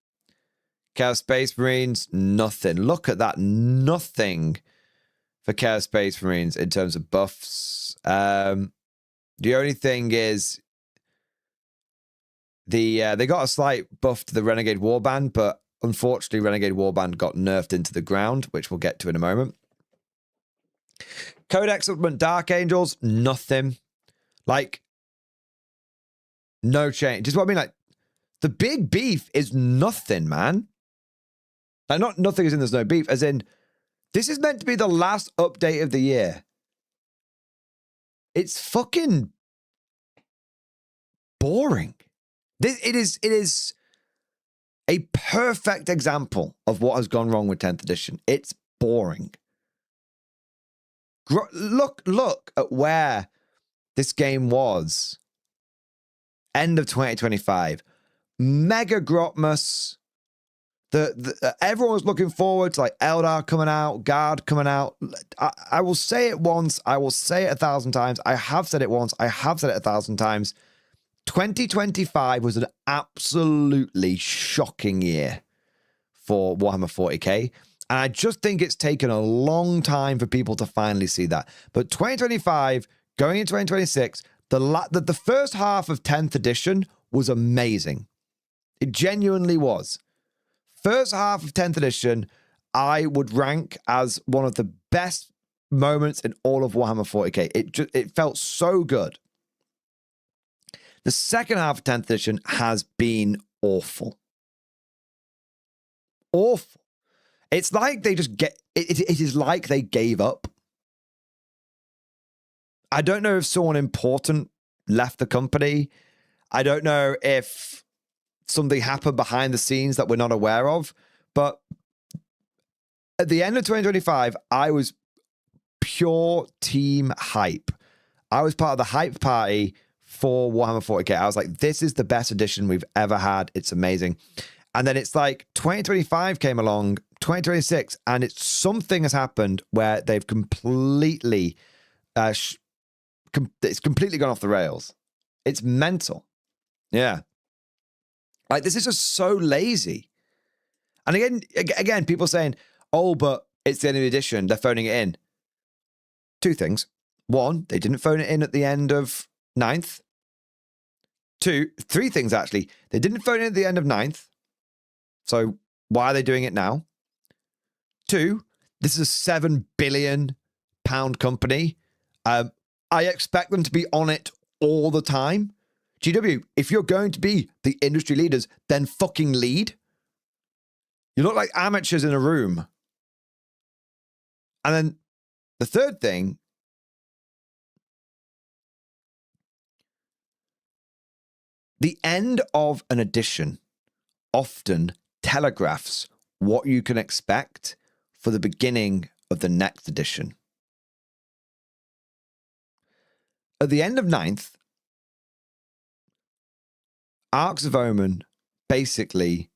Chaos Space Marines, nothing. Look at that, nothing for Chaos Space Marines in terms of buffs. The only thing is they got a slight buff to the Renegade Warband, but unfortunately Renegade Warband got nerfed into the ground, which we'll get to in a moment. Codex Supplement Dark Angels, nothing. Like, no change. Just what I mean, like, the big beef is nothing, man. Like, not nothing as in there's no beef, as in, this is meant to be the last update of the year. It's fucking boring. It is a perfect example of what has gone wrong with 10th edition. It's boring. Look at where this game was. End of 2025. Mega Grotmus. Everyone was looking forward to like Eldar coming out, Guard coming out. I will say it once. I will say it 1,000 times. I have said it once. I have said it 1,000 times. 2025 was an absolutely shocking year for Warhammer 40k. And I just think it's taken a long time for people to finally see that. But 2025, going into 2026, the first half of 10th edition was amazing. It genuinely was. First half of 10th edition, I would rank as one of the best moments in all of Warhammer 40k. It felt so good. The second half of 10th edition has been awful. Awful. It's like they just it is like they gave up. I don't know if someone important left the company. I don't know if something happened behind the scenes that we're not aware of, but at the end of 2025, I was pure team hype. I was part of the hype party for Warhammer 40k. I was like, this is the best edition we've ever had. It's amazing. And then it's like 2025 came along, 2026, and it's something has happened where they've completely, it's completely gone off the rails. It's mental. Yeah. Like, this is just so lazy. And again, people saying, oh, but it's the end of the edition. They're phoning it in. Two things. One, they didn't phone it in at the end of 9th. Three things, actually. They didn't phone it in at the end of 9th. So why are they doing it now? 2, this is a £7 billion company. I expect them to be on it all the time. GW, if you're going to be the industry leaders, then fucking lead. You look like amateurs in a room. And then the third thing, the end of an edition often telegraphs what you can expect for the beginning of the next edition. At the end of 9th, Arcs of Omen basically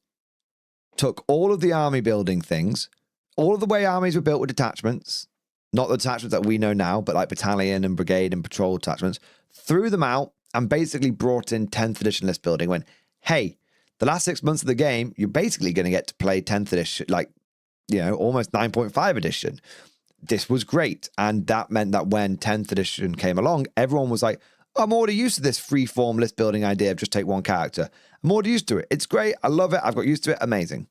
took all of the army building things, all of the way armies were built with detachments, not the detachments that we know now, but like battalion and brigade and patrol detachments, threw them out and basically brought in 10th edition list building. Went, hey, the last 6 months of the game, you're basically going to get to play 10th edition, like, you know, almost 9.5 edition. This was great. And that meant that when 10th edition came along, everyone was like, I'm already used to this free-form list building idea of just take one character. I'm already used to it. It's great. I love it. I've got used to it. Amazing.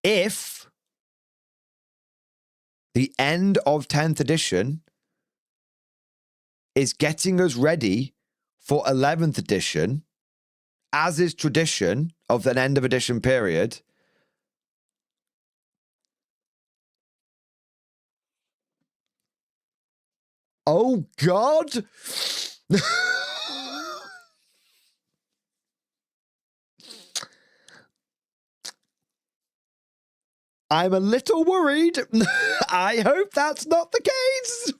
If the end of 10th edition is getting us ready for 11th edition, as is tradition of an end of edition period, oh God. I'm a little worried. I hope that's not the case.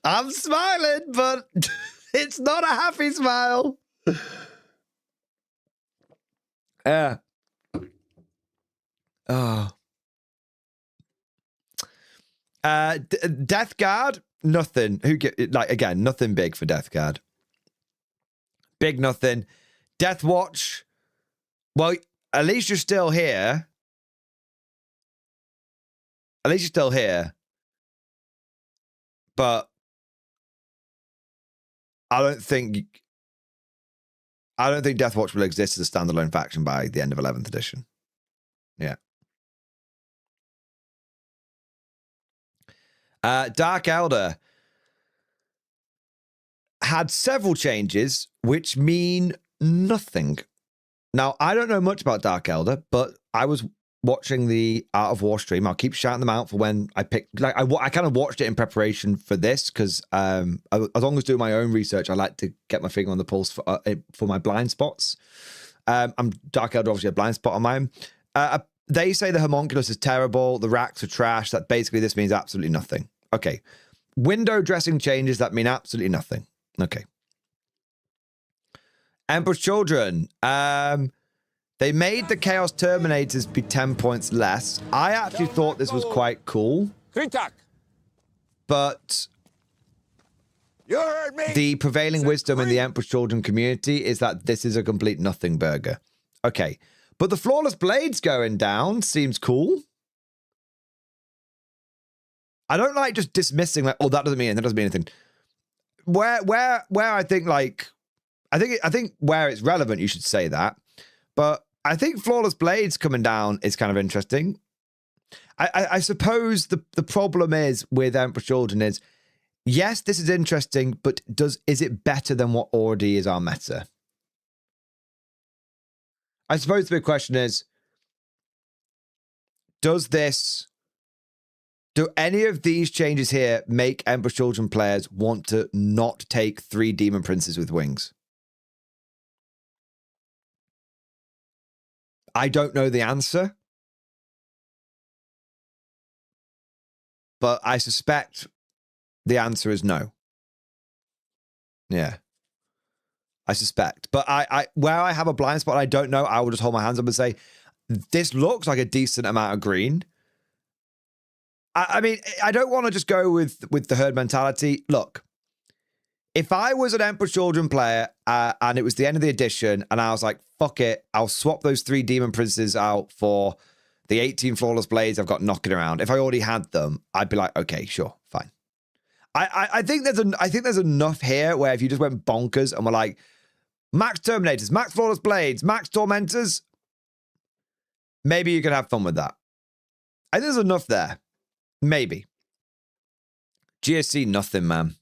I'm smiling, but it's not a happy smile. Yeah. Oh. Death Guard, nothing. Again, nothing big for Death Guard. Big nothing. Death Watch, well, at least you're still here. At least you're still here. But I don't think Death Watch will exist as a standalone faction by the end of 11th edition. Yeah. Dark Elder had several changes which mean nothing. Now, I don't know much about Dark Elder, but I was watching the Art of War stream. I'll keep shouting them out for when I picked. Like I kind of watched it in preparation for this because as long as doing my own research, I like to get my finger on the pulse for my blind spots. I'm Dark Elder, obviously a blind spot on mine. They say the homunculus is terrible. The racks are trash. That basically this means absolutely nothing. Okay. Window dressing changes that mean absolutely nothing. Okay. Emperor's Children. They made the Chaos Terminators be 10 points less. I actually thought this was quite cool. But You heard me. the prevailing wisdom in the Emperor's Children community is that this is a complete nothing burger. Okay. But the Flawless Blades going down seems cool. I don't like just dismissing like, oh, that doesn't mean anything. Where I think like, I think where it's relevant, you should say that. But I think Flawless Blades coming down is kind of interesting. I suppose the problem is with Emperor's Children is, yes, this is interesting, but is it better than what already is our meta? I suppose the big question is, do any of these changes here make Emperor Children players want to not take 3 Demon Princes with wings? I don't know the answer, but I suspect the answer is no. Yeah. I suspect. But I where I have a blind spot, I don't know, I will just hold my hands up and say, this looks like a decent amount of green. I mean, I don't want to just go with the herd mentality. Look, if I was an Emperor Children player and it was the end of the edition and I was like, fuck it, I'll swap those 3 Demon Princes out for the 18 Flawless Blades I've got knocking around. If I already had them, I'd be like, okay, sure, fine. I think there's enough here where if you just went bonkers and were like, max Terminators, max Flawless Blades, max Tormentors, maybe you could have fun with that. I think there's enough there. Maybe. GSC, nothing, man.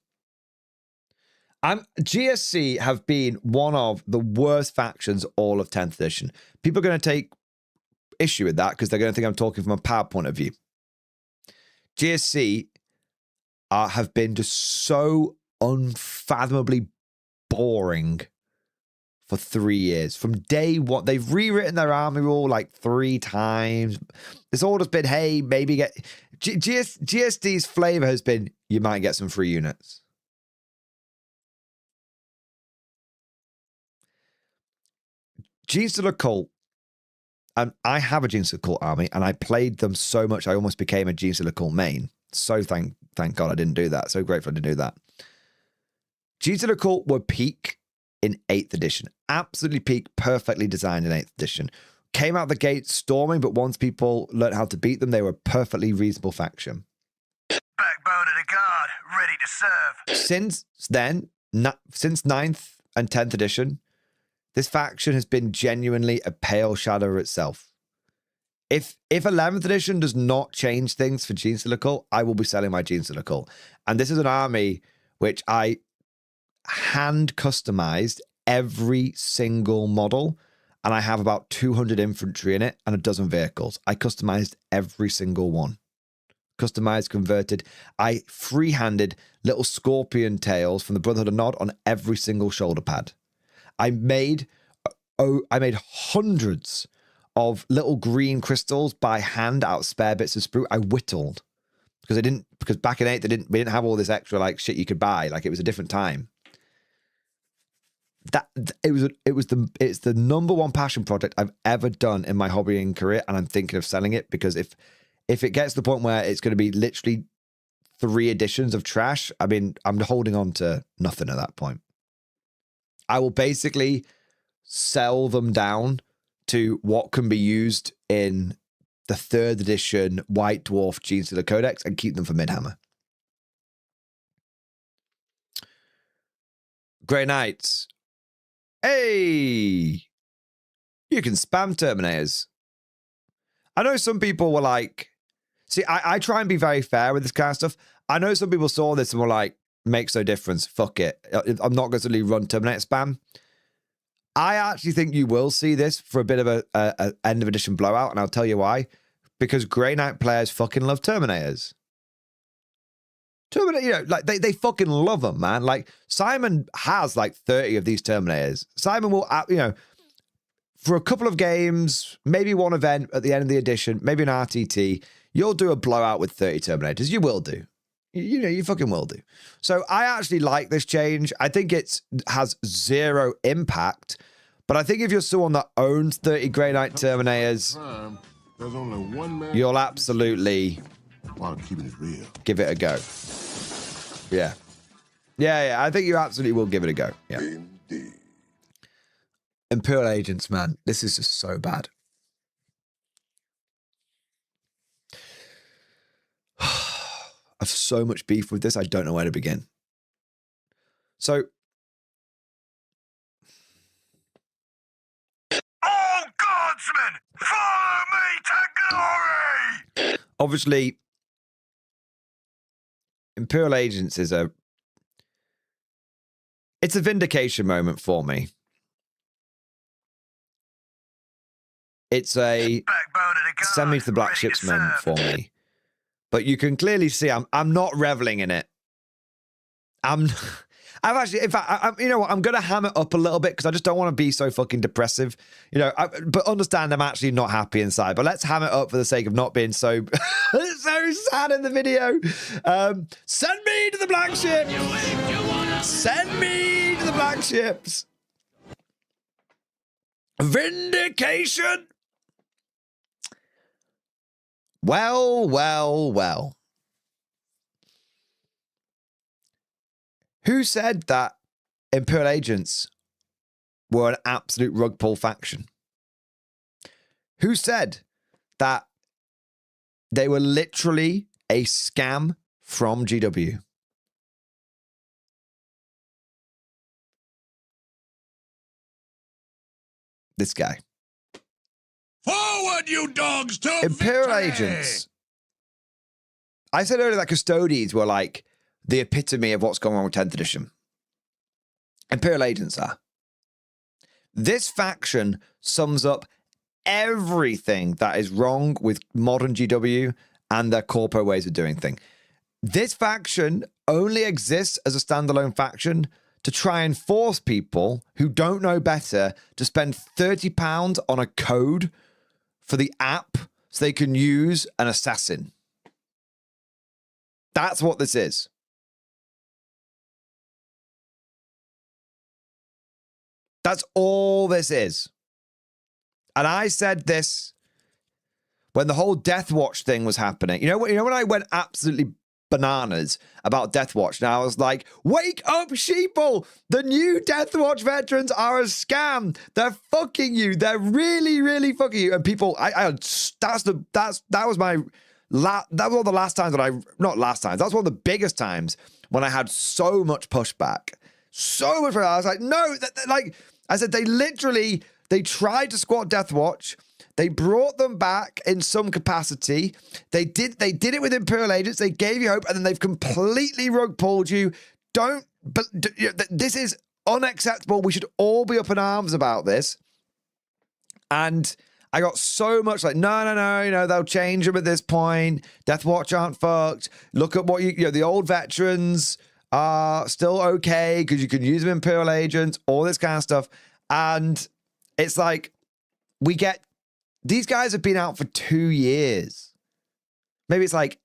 GSC have been one of the worst factions all of 10th edition. People are going to take issue with that because they're going to think I'm talking from a power point of view. GSC have been just so unfathomably boring for 3 years. From day one, they've rewritten their army rule like 3 times. It's all just been, hey, maybe get... GSD's flavor has been, you might get some free units. Genestealer Cult, and I have a Genestealer Cult army, and I played them so much, I almost became a Genestealer Cult main. So thank God I didn't do that. So grateful I didn't do that. Genestealer Cult were peak in 8th edition. Absolutely peak, perfectly designed in 8th edition. Came out the gate storming, but once people learned how to beat them, they were a perfectly reasonable faction. Backbone of the guard, ready to serve. Since then, since 9th and 10th edition, this faction has been genuinely a pale shadow of itself. If 11th edition does not change things for Genestealer Cult, I will be selling my Genestealer Cult. And this is an army which I hand customized every single model, and I have about 200 infantry in it and a dozen vehicles. I customized every single one. Customized, converted. I free-handed little scorpion tails from the Brotherhood of Nod on every single shoulder pad. I made hundreds of little green crystals by hand out of spare bits of sprue. I whittled because back in 8th we didn't have all this extra like shit you could buy. Like, it was a different time. It's the number one passion project I've ever done in my hobbying career, and I'm thinking of selling it because if it gets to the point where it's going to be literally 3 editions of trash, I mean, I'm holding on to nothing at that point. I will basically sell them down to what can be used in the 3rd edition White Dwarf Genestealer Codex and keep them for Midhammer. Grey Knights. Hey! You can spam Terminators. I know some people were like... See, I try and be very fair with this kind of stuff. I know some people saw this and were like, makes no difference. Fuck it. I'm not going to run Terminator spam. I actually think you will see this for a bit of a end of edition blowout, and I'll tell you why. Because Grey Knight players fucking love Terminators. Terminator, you know, like they fucking love them, man. Like, Simon has like 30 of these Terminators. Simon will, you know, for a couple of games, maybe one event at the end of the edition, maybe an RTT, you'll do a blowout with 30 Terminators. You will do. You know, you fucking will do. So I actually like this change. I think it has 0 impact, but I think if you're someone that owns 30 Grey Knight Terminators, you'll absolutely give it a go. Yeah. Yeah, I think you absolutely will give it a go. Yeah. Indeed. Imperial Agents, man. This is just so bad. I have so much beef with this, I don't know where to begin. So... All guardsmen, follow me to glory! Obviously, Imperial Agents is it's a vindication moment for me. it's a Backbone of the god. send me to the Black ready Ships to moment serve. for me. But you can clearly see I'm not reveling in it. I've actually, in fact, you know what? I'm going to ham it up a little bit because I just don't want to be so fucking depressive. You know, but understand I'm actually not happy inside. But let's ham it up for the sake of not being so, so sad in the video. Send me to the Black Ships. Send me to the Black Ships. Vindication. Well, well, well. Who said that Imperial agents were an absolute rug pull faction? Who said that they were literally a scam from GW? This guy. Forward, you dogs, to Imperial victory! agents. I said earlier that custodians were like the epitome of what's going on with 10th edition. Imperial agents are. This faction sums up everything that is wrong with modern GW and their corpo ways of doing things. This faction only exists as a standalone faction to try and force people who don't know better to spend £30 on a code for the app so they can use an assassin. That's what this is. That's all this is. And I said this when the whole Death Watch thing was happening. You know when I went absolutely bananas about Death Watch, and I was like, wake up, sheeple! The new Death Watch veterans are a scam. They're fucking you. They're really, really fucking you. And people, that was one of the last times that that's one of the biggest times when I had so much pushback. So much. I was like, no, I said, they tried to squat Death Watch. They brought them back in some capacity. They did it with Imperial agents. They gave you hope, and then they've completely rug pulled you. This is unacceptable. We should all be up in arms about this. And I got so much like, no, they'll change them at this point. Death Watch aren't fucked. Look at what the old veterans are still okay because you can use them Imperial agents, all this kind of stuff. And it's like, these guys have been out for 2 years. Maybe it's like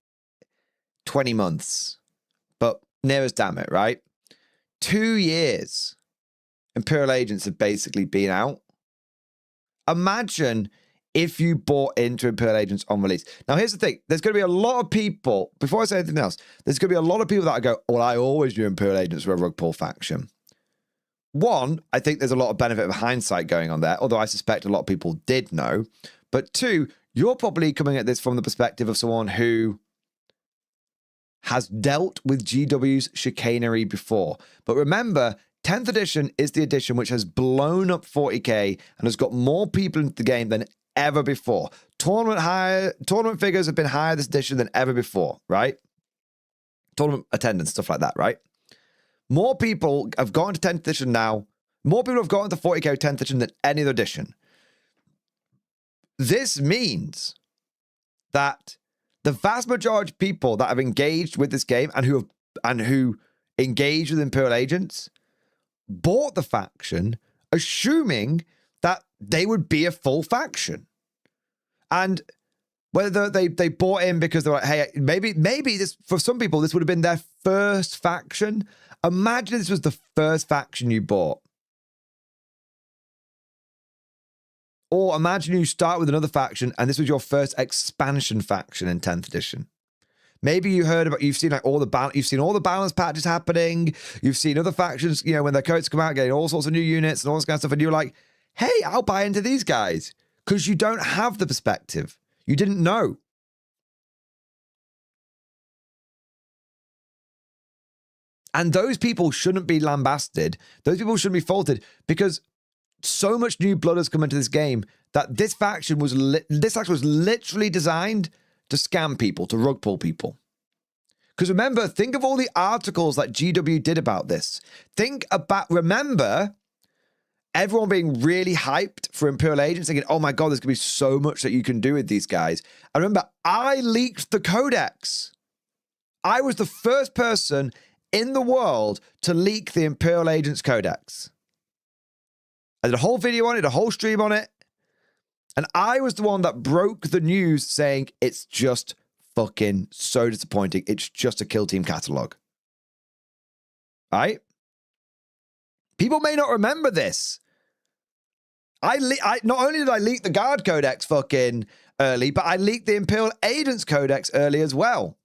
20 months, but near as damn it, right? 2 years. Imperial agents have basically been out. Imagine if you bought into Imperial agents on release. Now, here's the thing. There's going to be a lot of people, before I say anything else, there's going to be a lot of people that go, well, I always knew Imperial agents were a rug pull faction. One, I think there's a lot of benefit of hindsight going on there, although I suspect a lot of people did know. But two, you're probably coming at this from the perspective of someone who has dealt with GW's chicanery before. But remember, 10th edition is the edition which has blown up 40k and has got more people into the game than ever before. Tournament figures have been higher this edition than ever before, right? Tournament attendance, stuff like that, right? More people have gone to 10th edition now. More people have gone to 40k 10th edition than any other edition. This means that the vast majority of people that have engaged with this game and who engage with Imperial agents bought the faction assuming that they would be a full faction. And whether they bought in because they're like, hey, maybe this, for some people, this would have been their first faction. Imagine this was the first faction you bought. Or imagine you start with another faction and this was your first expansion faction in 10th edition. Maybe you've seen all the balance patches happening. You've seen other factions, when their codes come out, getting all sorts of new units and all this kind of stuff. And you're like, hey, I'll buy into these guys. Because you don't have the perspective. You didn't know. And those people shouldn't be lambasted. Those people shouldn't be faulted because so much new blood has come into this game that this faction was literally designed to scam people, to rug pull people. Because remember, think of all the articles that GW did about this. Remember, everyone being really hyped for Imperial Agents, thinking, oh my God, there's going to be so much that you can do with these guys. I remember I leaked the codex. I was the first person in the world to leak the Imperial Agents codex. I did a whole video on it, a whole stream on it. And I was the one that broke the news saying it's just fucking so disappointing. It's just a Kill Team catalog. Right? People may not remember this. I not only did I leak the Guard Codex fucking early, but I leaked the Imperial Agents Codex early as well.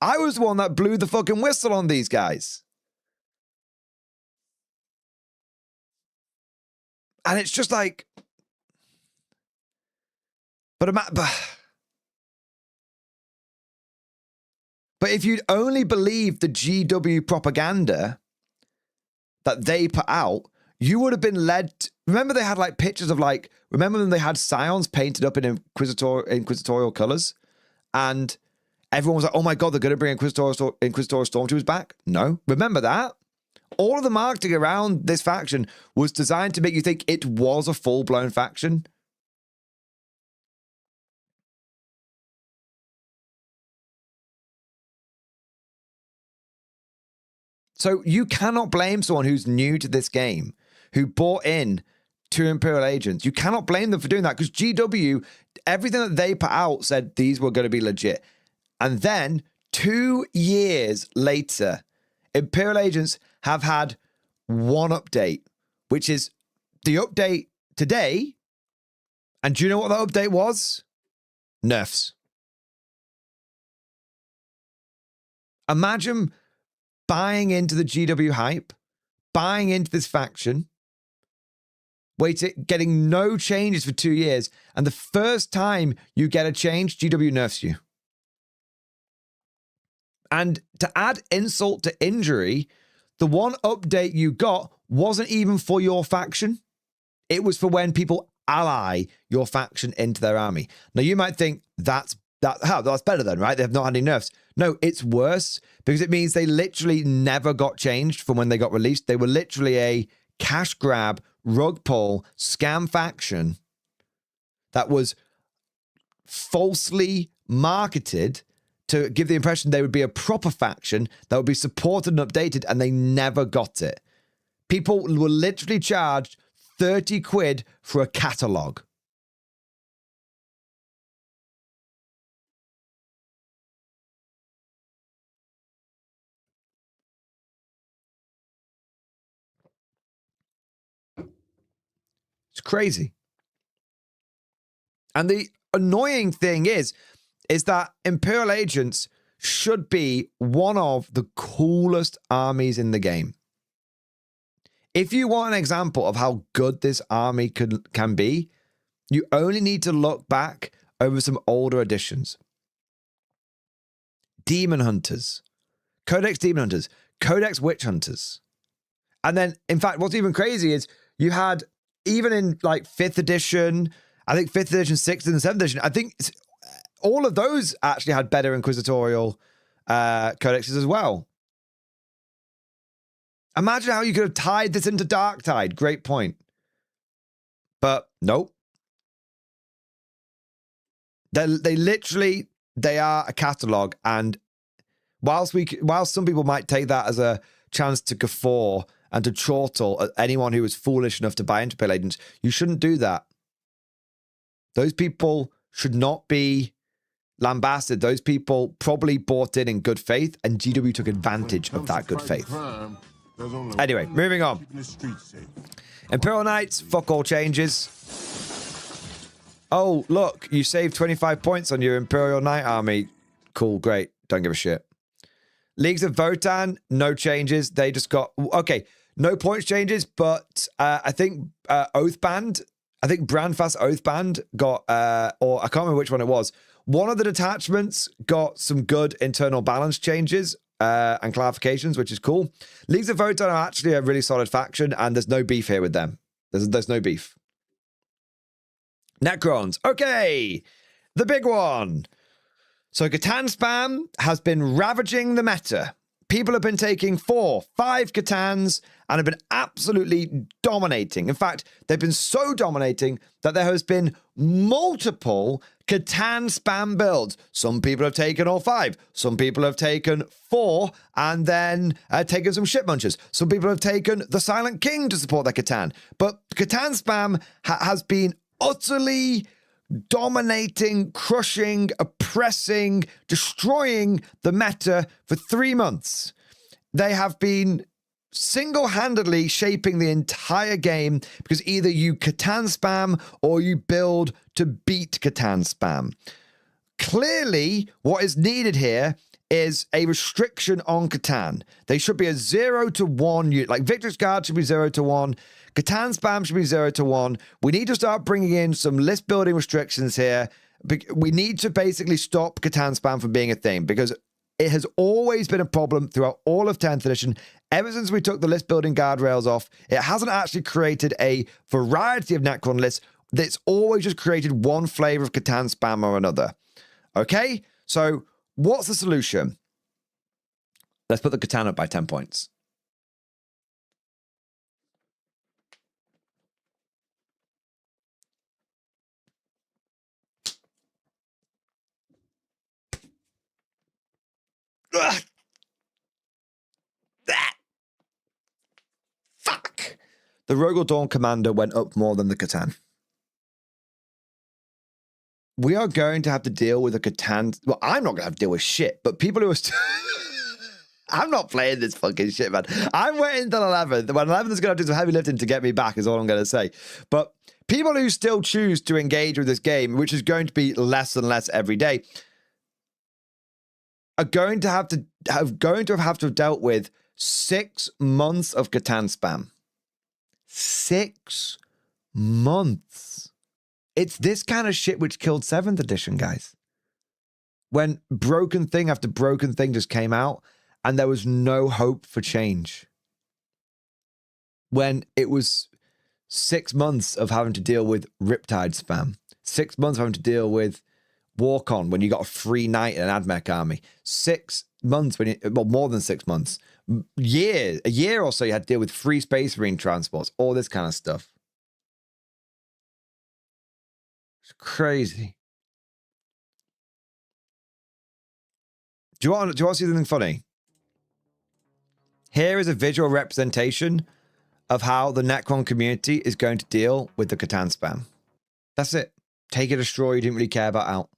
I was the one that blew the fucking whistle on these guys. And it's just like... But if you'd only believed the GW propaganda that they put out, you would have been led... Remember they had like pictures of like... Remember when they had Scions painted up in inquisitorial colors? And everyone was like, oh my God, they're going to bring inquisitorial stormtroopers back? No. Remember that? All of the marketing around this faction was designed to make you think it was a full-blown faction. So you cannot blame someone who's new to this game, who bought in to Imperial Agents. You cannot blame them for doing that because GW, everything that they put out said these were going to be legit. And then 2 years later, Imperial Agents have had one update, which is the update today. And do you know what that update was? Nerfs. Imagine buying into the GW hype, buying into this faction, getting no changes for 2 years, and the first time you get a change, GW nerfs you. And to add insult to injury, the one update you got wasn't even for your faction. It was for when people ally your faction into their army. Now you might think that's better then, right? They have not had any nerfs. No, it's worse because it means they literally never got changed from when they got released. They were literally a cash grab, rug pull, scam faction that was falsely marketed to give the impression they would be a proper faction that would be supported and updated, and they never got it. People were literally charged 30 quid for a catalogue. It's crazy. And the annoying thing is that Imperial Agents should be one of the coolest armies in the game. If you want an example of how good this army can be, you only need to look back over some older editions. Demon Hunters, Codex Demon Hunters, Codex Witch Hunters. And then, in fact, what's even crazy is you had, even in like 5th edition, I think 5th edition, 6th and 7th edition, I think all of those actually had better inquisitorial codexes as well. Imagine how you could have tied this into Darktide. Great point. But nope. They are a catalog, and whilst some people might take that as a chance to guffaw and to chortle at anyone who was foolish enough to buy into Imperial Agents, you shouldn't do that. Those people should not be lambasted. Those people probably bought in good faith, and GW took advantage of that good faith. Anyway, moving on. Imperial Knights, fuck all changes. Oh, look, you saved 25 points on your Imperial Knight army. Cool, great. Don't give a shit. Leagues of Votann, no changes. They just got... Okay, no points changes, but I think Oathband... I think Brandfast Oathband got... or I can't remember which one it was. One of the detachments got some good internal balance changes and clarifications, which is cool. Leagues of Votann are actually a really solid faction, and there's no beef here with them. There's no beef. Necrons. Okay, the big one. So Catan spam has been ravaging the meta. people have been taking 4, 5 Catans and have been absolutely dominating. In fact, they've been so dominating that there has been multiple Catan spam builds. Some people have taken all 5. Some people have taken 4 and then taken some shit munchers. Some people have taken the Silent King to support their Catan. But Catan spam has been utterly dominating, crushing, oppressing, destroying the meta for 3 months. They have been single-handedly shaping the entire game because either you Catan spam or you build to beat Catan spam. Clearly, what is needed here is a restriction on Catan. They should be a 0 to 1. Like Victor's Guard should be 0 to 1. Catan spam should be 0 to 1. We need to start bringing in some list building restrictions here. We need to basically stop Catan spam from being a thing because it has always been a problem throughout all of 10th edition. Ever since we took the list building guardrails off, it hasn't actually created a variety of Necron lists. It's always just created one flavor of Catan spam or another. Okay? So what's the solution? Let's put the Catan up by 10 points. Ugh. Fuck. The Rogel Dawn Commander went up more than the Catan. We are going to have to deal with a Catan. Well, I'm not going to have to deal with shit, but people who are I'm not playing this fucking shit, man. I'm waiting until 11. When 11 is going to do some heavy lifting to get me back is all I'm going to say. But people who still choose to engage with this game, which is going to be less and less every day, are going to have dealt with 6 months of Catan spam. 6 months. It's this kind of shit which killed 7th edition, guys. When broken thing after broken thing just came out and there was no hope for change. When it was 6 months of having to deal with Riptide spam. 6 months of having to deal with Warcon when you got a free knight in an Admech army. 6 months, more than 6 months. A year or so you had to deal with free Space Marine transports. All this kind of stuff. It's crazy. Do you want to see something funny? Here is a visual representation of how the Necron community is going to deal with the Catan spam. That's it. Take it, destroy. You didn't really care about out.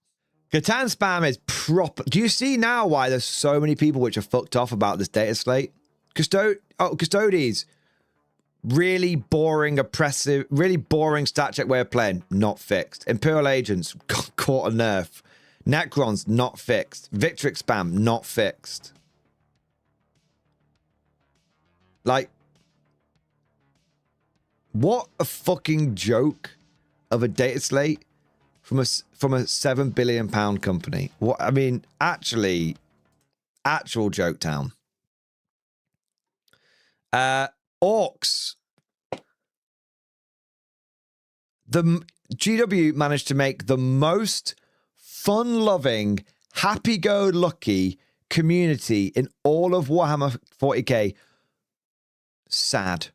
Catan spam is proper. Do you see now why there's so many people which are fucked off about this data slate? Custodes. Really boring, oppressive, really boring stat check way of playing. Not fixed. Imperial Agents, caught a nerf. Necrons, not fixed. Victrix spam, not fixed. Like, what a fucking joke of a data slate from a £7 billion company. What I mean, actual joke town. Orcs. The GW managed to make the most fun-loving, happy-go-lucky community in all of Warhammer 40k sad.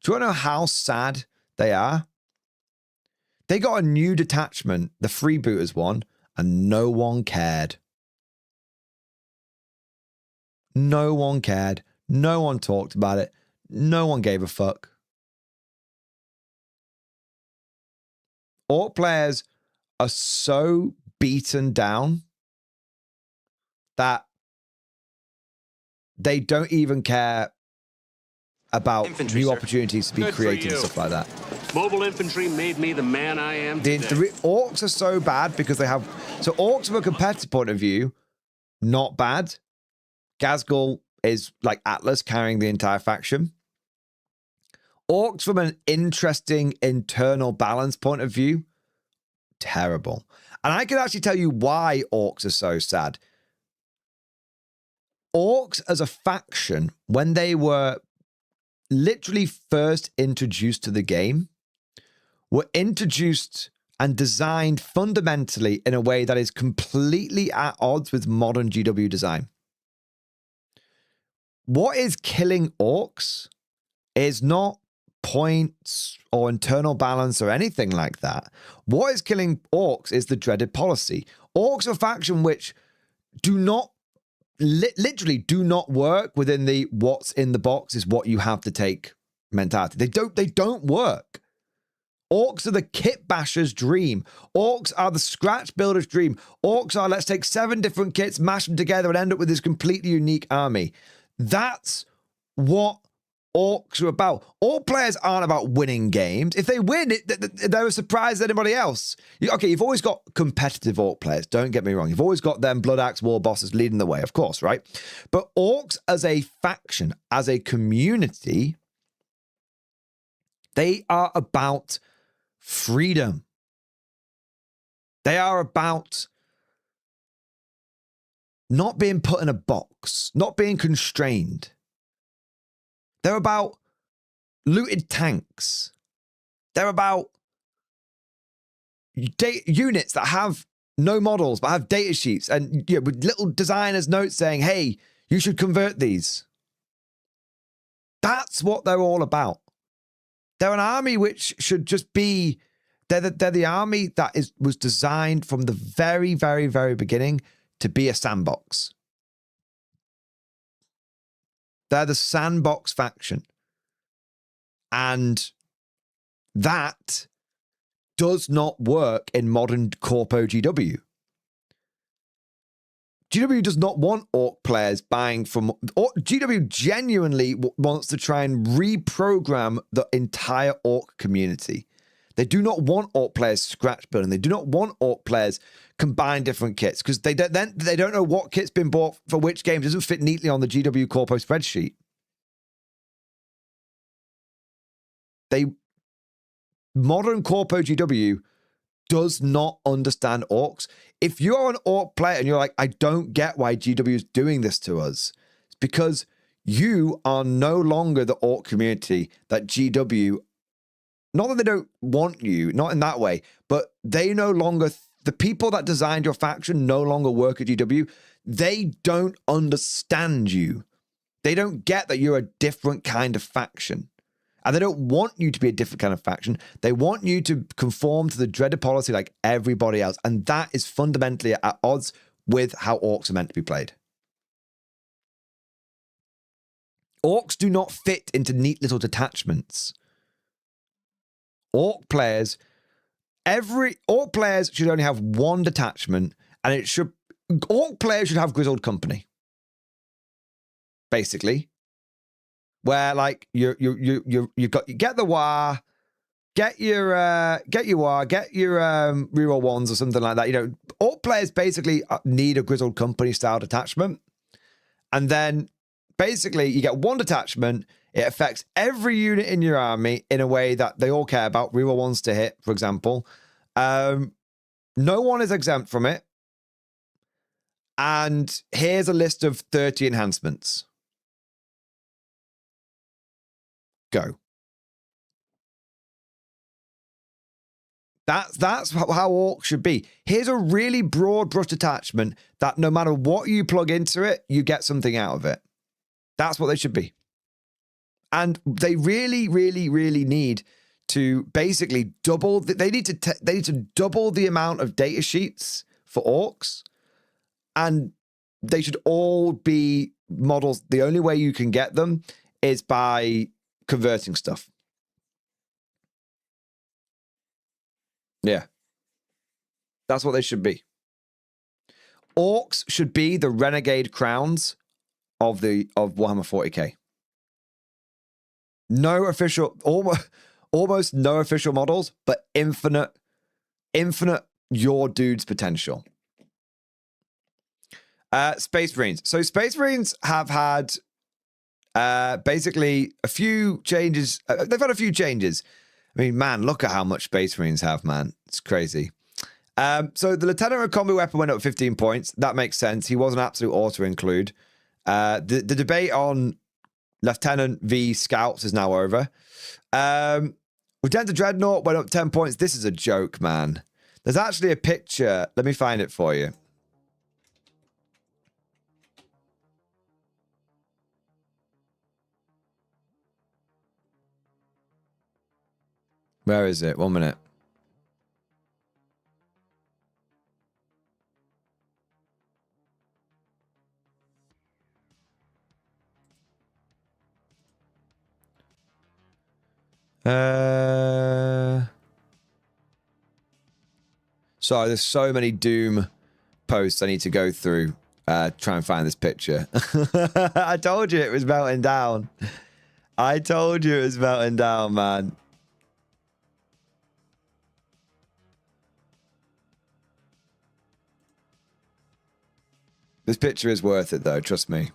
Do you want to know how sad they are? They got a new detachment, the Freebooters one, and no one cared. No one cared. No one talked about it. No one gave a fuck. Orc players are so beaten down that they don't even care about infantry, new opportunities to be created and stuff like that. Mobile infantry made me the man I am today. The orcs are so bad because they have... So orcs from a competitive point of view, not bad. Ghazghkull is like Atlas carrying the entire faction. Orcs from an interesting internal balance point of view, terrible. And I can actually tell you why orcs are so sad. Orcs as a faction, when they were literally first introduced to the game, were introduced and designed fundamentally in a way that is completely at odds with modern GW design. What is killing orcs is not points or internal balance or anything like that. What is killing orcs is the dreaded policy. Orcs are a faction which do not, literally do not work within the what's in the box is what you have to take mentality. They don't work. Orcs are the kit basher's dream. Orcs are the scratch builder's dream. Orcs are, let's take 7 different kits, mash them together, and end up with this completely unique army. That's what orcs are about. All players aren't about winning games. If they win, they're a surprise to anybody else. Okay, you've always got competitive orc players. Don't get me wrong. You've always got them Blood Axe war bosses leading the way, of course, right? But orcs as a faction, as a community, they are about freedom. They are about not being put in a box, not being constrained. They're about looted tanks. They're about units that have no models but have data sheets and with little designer's notes saying, hey, you should convert these. That's what they're all about. They're an army which should just be, they're the army that was designed from the very, very, very beginning to be a sandbox. They're the sandbox faction. And that does not work in modern Corpo GW. GW does not want orc players buying from... GW genuinely wants to try and reprogram the entire orc community. They do not want orc players scratch building. They do not want orc players combine different kits because they don't know what kit's been bought for which game. It doesn't fit neatly on the GW Corpo spreadsheet. Modern Corpo GW does not understand orcs. If you're an orc player and you're like, I don't get why GW is doing this to us, it's because you are no longer the orc community that GW, not that they don't want you, not in that way, but they no longer, the people that designed your faction no longer work at GW. They don't understand you. They don't get that you're a different kind of faction. And they don't want you to be a different kind of faction. They want you to conform to the dreaded policy like everybody else. And that is fundamentally at odds with how orcs are meant to be played. Orcs do not fit into neat little detachments. Orc players should only have one detachment, and orc players should have grizzled company. Basically. Where like you get the war, get your war, get your reroll ones or something like that. All players basically need a grizzled company style detachment, and then basically you get one detachment. It affects every unit in your army in a way that they all care about. Reroll ones to hit, for example. No one is exempt from it. And here's a list of 30 enhancements. Go. That's how orcs should be. Here's a really broad brush attachment that no matter what you plug into it, you get something out of it. That's what they should be. And they really, really, really need to basically double. They need to double the amount of data sheets for orcs, and they should all be models. The only way you can get them is by converting stuff. Yeah. That's what they should be. Orcs should be the renegade crowns of Warhammer 40k. No official, almost no official models, but infinite your dude's potential. Space Marines. So Space Marines have had basically a few changes. They've had a few changes. I mean, man, look at how much Space Marines have, man. It's crazy. So the Lieutenant of Combi Weapon went up 15 points. That makes sense. He was an absolute auto-include. The debate on Lieutenant v Scouts is now over. Lieutenant Dreadnought went up 10 points. This is a joke, man. There's actually a picture. Let me find it for you. Where is it? 1 minute. Sorry, there's so many Doom posts I need to go through. Try and find this picture. I told you it was melting down. I told you it was melting down, man. This picture is worth it, though. Trust me.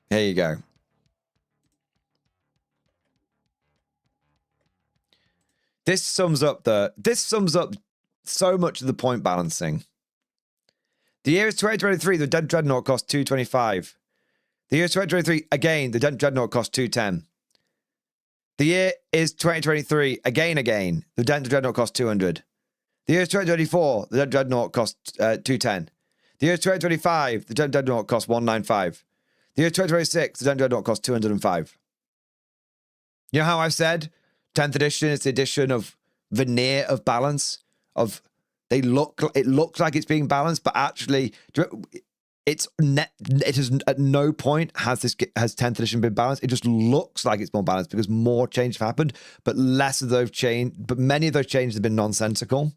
Here you go. This sums up so much of the point balancing. The year is 2023. The Dead Dreadnought cost 225. The year is 2023. Again, the Dead Dreadnought cost 210. The year is 2023. Again. The Dead Dreadnought cost 200. The year is 2024. The Dead Dreadnought cost 210. The year is 2025. The Dead Dreadnought cost 195. The year 2026, the Dead Dreadnought cost 205. You know how I've said 10th edition is the edition of veneer of balance? It looks like it's being balanced, but actually it has at no point has 10th edition been balanced. It just looks like it's more balanced because more changes have happened, but less of those many of those changes have been nonsensical.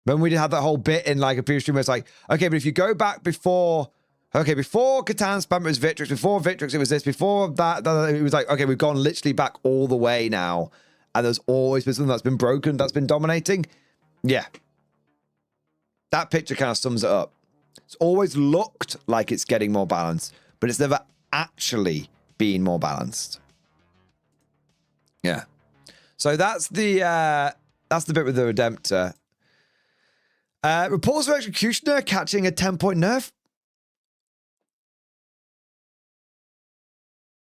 When we had that whole bit in like a previous stream where it's like, okay, but if you go back before Catan Spam, it was Victrix. Before Victrix, it was this. Before that, it was like, okay, we've gone literally back all the way now. And there's always been something that's been broken, that's been dominating. Yeah. That picture kind of sums it up. It's always looked like it's getting more balanced, but it's never actually been more balanced. Yeah. So that's the bit with the Redemptor. Repulsor Executioner catching a 10-point nerf.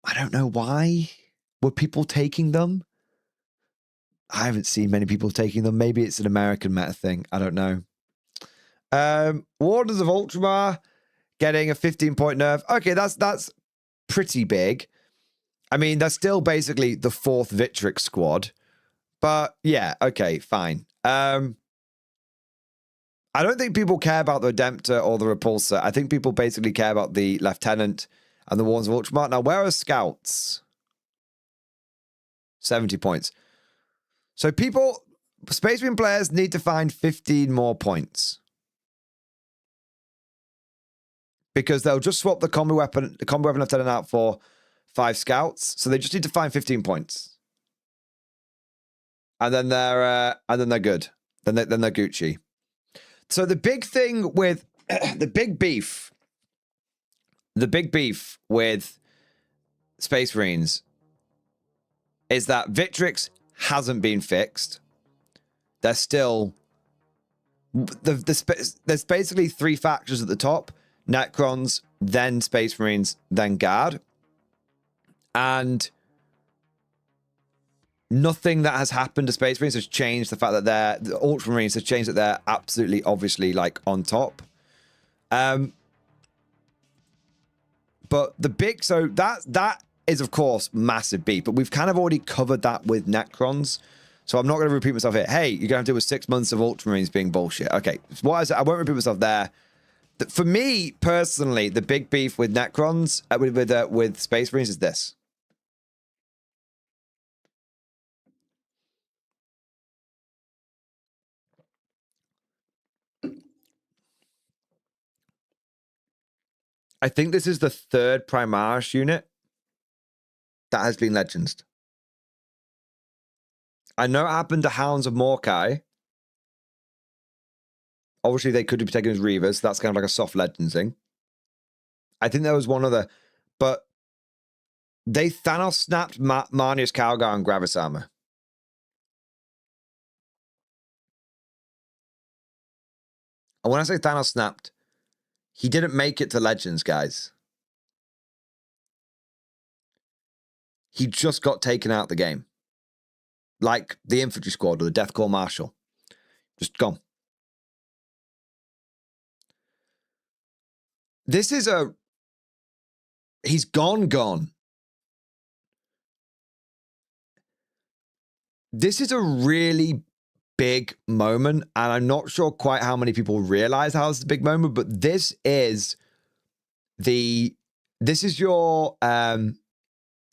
I don't know why. Were people taking them? I haven't seen many people taking them. Maybe it's an American meta thing. I don't know. Wardens of Ultramar getting a 15-point nerf. Okay, that's pretty big. I mean, that's still basically the 4th Victrix squad. But yeah, okay, fine. I don't think people care about the Redemptor or the Repulsor. I think people basically care about the Lieutenant and the Wardens of Ultramar. Now, where are Scouts? 70 points. So Space Marine players need to find 15 more points. Because they'll just swap the combo weapon Lieutenant out for 5 Scouts. So they just need to find 15 points. And then they're good. Then they're Gucci. So the big thing with the big beef with Space Marines is that Victrix hasn't been fixed. There's still there's basically 3 factions at the top: Necrons, then Space Marines, then Guard, and nothing that has happened to Space Marines has changed the fact that the Ultramarines has changed that they're absolutely, obviously, like on top. But the big, so that is of course massive beef, but we've kind of already covered that with Necrons, so I'm not going to repeat myself here. Hey, you're going to have to deal with 6 months of Ultramarines being bullshit. Okay, I won't repeat myself there. For me personally, the big beef with Necrons with Space Marines is this. I think this is the 3rd Primaris unit that has been Legends. I know it happened to Hounds of Morkai. Obviously, they could be taken as Reavers. So that's kind of like a soft Legendsing. I think there was one other, but they Thanos snapped Marnius Calgar and Gravis Armor. And when I say Thanos snapped, He didn't make it to Legends, guys. He just got taken out of the game. Like the infantry squad or the Death Corps Marshal. Just gone. This is a... He's gone. This is a really big moment, and I'm not sure quite how many people realize how it's a big moment, but this is your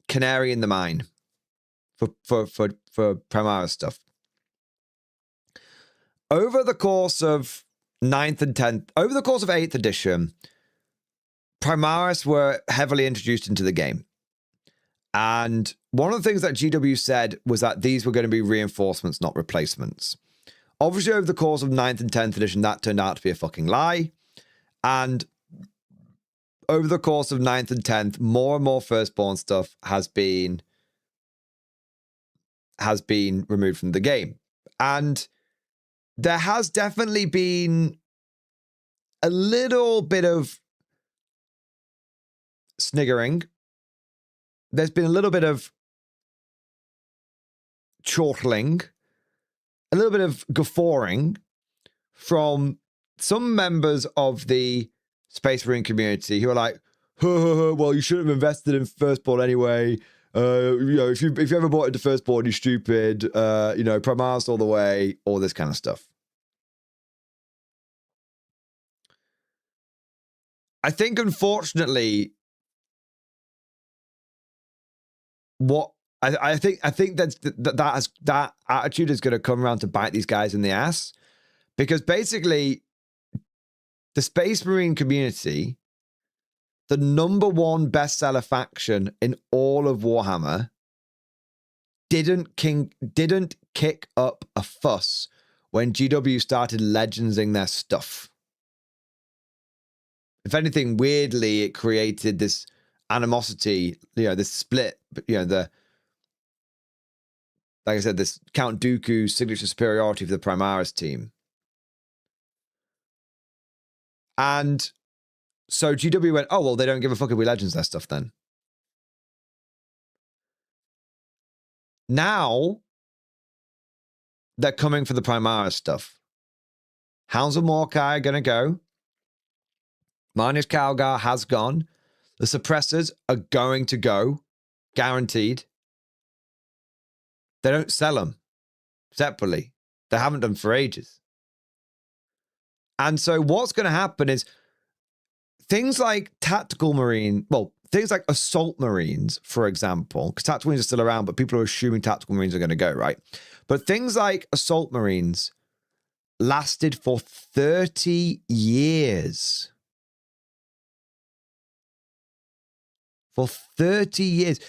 canary in the mine for Primaris stuff. Over the course of 9th and 10th, over the course of 8th edition, Primaris were heavily introduced into the game. And one of the things that GW said was that these were going to be reinforcements, not replacements. Obviously, over the course of 9th and 10th edition, that turned out to be a fucking lie. And over the course of 9th and 10th, more and more Firstborn stuff has been removed from the game. And there has definitely been a little bit of sniggering. There's been a little bit of chortling, a little bit of guffawing from some members of the Space Marine community who are like, well, you should have invested in Firstborn anyway. If you ever bought into Firstborn, you're stupid. Primaris all the way, all this kind of stuff. I think, unfortunately, I think that attitude is going to come around to bite these guys in the ass, because basically the Space Marine community, the #1 bestseller faction in all of Warhammer, didn't kick up a fuss when GW started legendsing their stuff. If anything, weirdly, it created this animosity, this split, like I said, this Count Dooku signature superiority for the Primaris team. And so GW went, oh, well, they don't give a fuck if we legends their stuff then. Now, they're coming for the Primaris stuff. Hounds of Mordecai are going to go. Marnius Calgar has gone. The suppressors are going to go. Guaranteed. They don't sell them separately. They haven't done for ages. And so what's going to happen is things like tactical marine, things like assault marines, for example, because tactical marines are still around, but people are assuming tactical marines are going to go, right? But things like assault marines lasted for 30 years. For 30 years.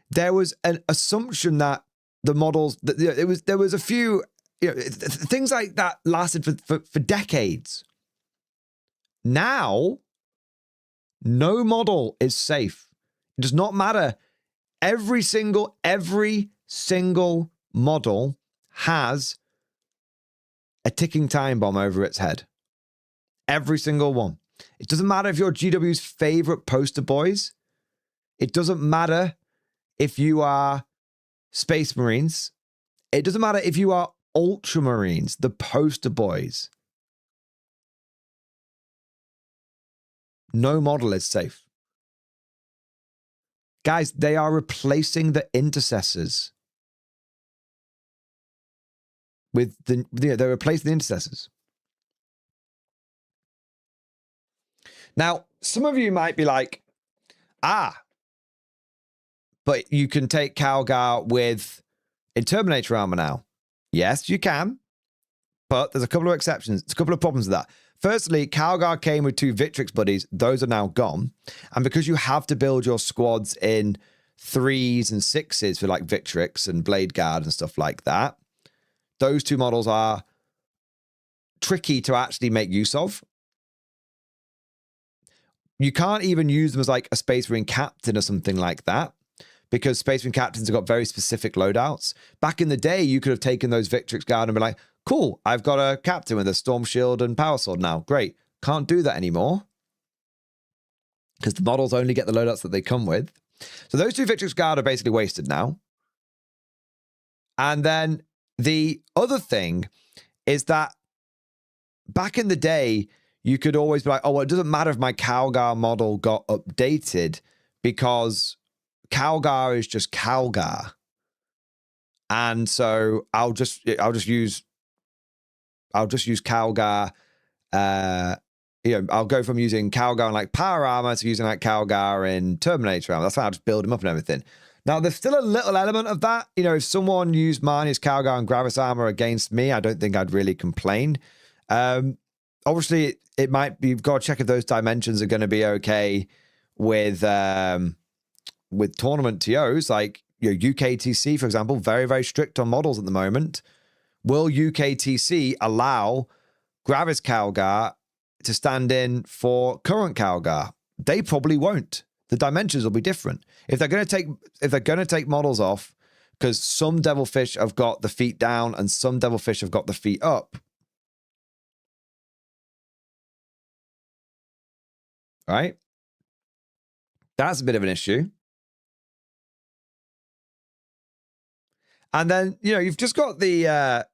There was an assumption that the models, there was a few, things like that lasted for decades. Now, no model is safe. It does not matter. Every single model has a ticking time bomb over its head. Every single one. It doesn't matter if you're GW's favorite poster boys. It doesn't matter if you are Space Marines. It doesn't matter if you are Ultramarines, the poster boys. No model is safe. Guys, they are replacing the intercessors. They're replacing the intercessors. Now, some of you might be like, but you can take Calgar with Interminator armor now. Yes, you can. But there's a couple of exceptions. There's a couple of problems with that. Firstly, Calgar came with 2 Victrix buddies. Those are now gone. And because you have to build your squads in 3s and 6s for like Victrix and Blade Guard and stuff like that, those 2 models are tricky to actually make use of. You can't even use them as like a Space Marine captain or something like that, because Space Marine captains have got very specific loadouts. Back in the day, you could have taken those Victrix Guard and be like, cool, I've got a captain with a Storm Shield and Power Sword now. Great. Can't do that anymore. because the models only get the loadouts that they come with. So those 2 Victrix Guard are basically wasted now. And then the other thing is that back in the day, you could always be like, oh, well, it doesn't matter if my Calgar model got updated because Calgar is just Calgar. And so I'll just use Calgar. I'll go from using Calgar in like Power Armor to using like Calgar in Terminator Armor. That's why I'll just build them up and everything. Now, there's still a little element of that. If someone used Marnie's Calgar and Gravis Armor against me, I don't think I'd really complain. Obviously, it might be, you've got to check if those dimensions are going to be okay with tournament TOs, like UKTC, for example, very, very strict on models at the moment. Will UKTC allow Gravis Calgar to stand in for current Calgar? They probably won't. The dimensions will be different. If they're going to take models off, because some Devilfish have got the feet down and some Devilfish have got the feet up. Right? That's a bit of an issue. And then, you've just got the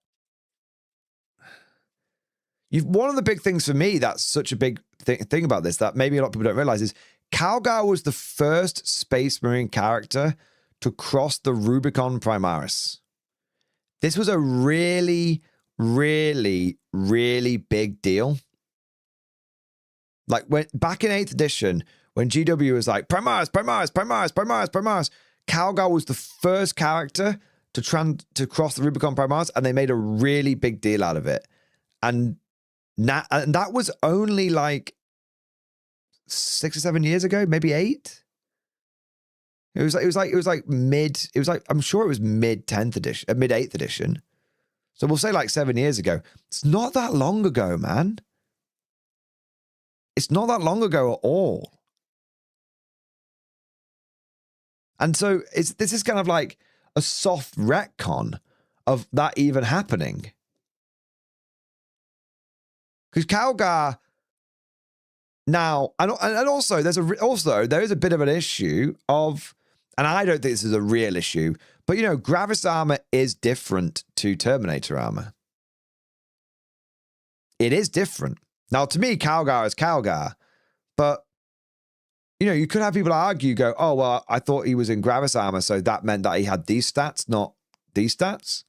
one of the big things for me that's such a big thing about this that maybe a lot of people don't realize is Calgar was the first Space Marine character to cross the Rubicon Primaris. This was a really, really, really big deal. Like back in 8th edition, when GW was like Primaris, Calgar was the first character to cross the Rubicon Primaris, and they made a really big deal out of it. And that was only like 6 or 7 years ago, maybe 8. It was like I'm sure it was mid 10th edition, mid 8th edition. So we'll say like 7 years ago. It's not that long ago, man. It's not that long ago at all. And so this is kind of like a soft retcon of that even happening. Because Calgar now, and also there is a bit of an issue of, and I don't think this is a real issue, but Gravis Armor is different to Terminator Armor. It is different. Now, to me, Calgar is Calgar, but you could have people argue, go, oh, well, I thought he was in Gravis Armor, so that meant that he had these stats, not these stats.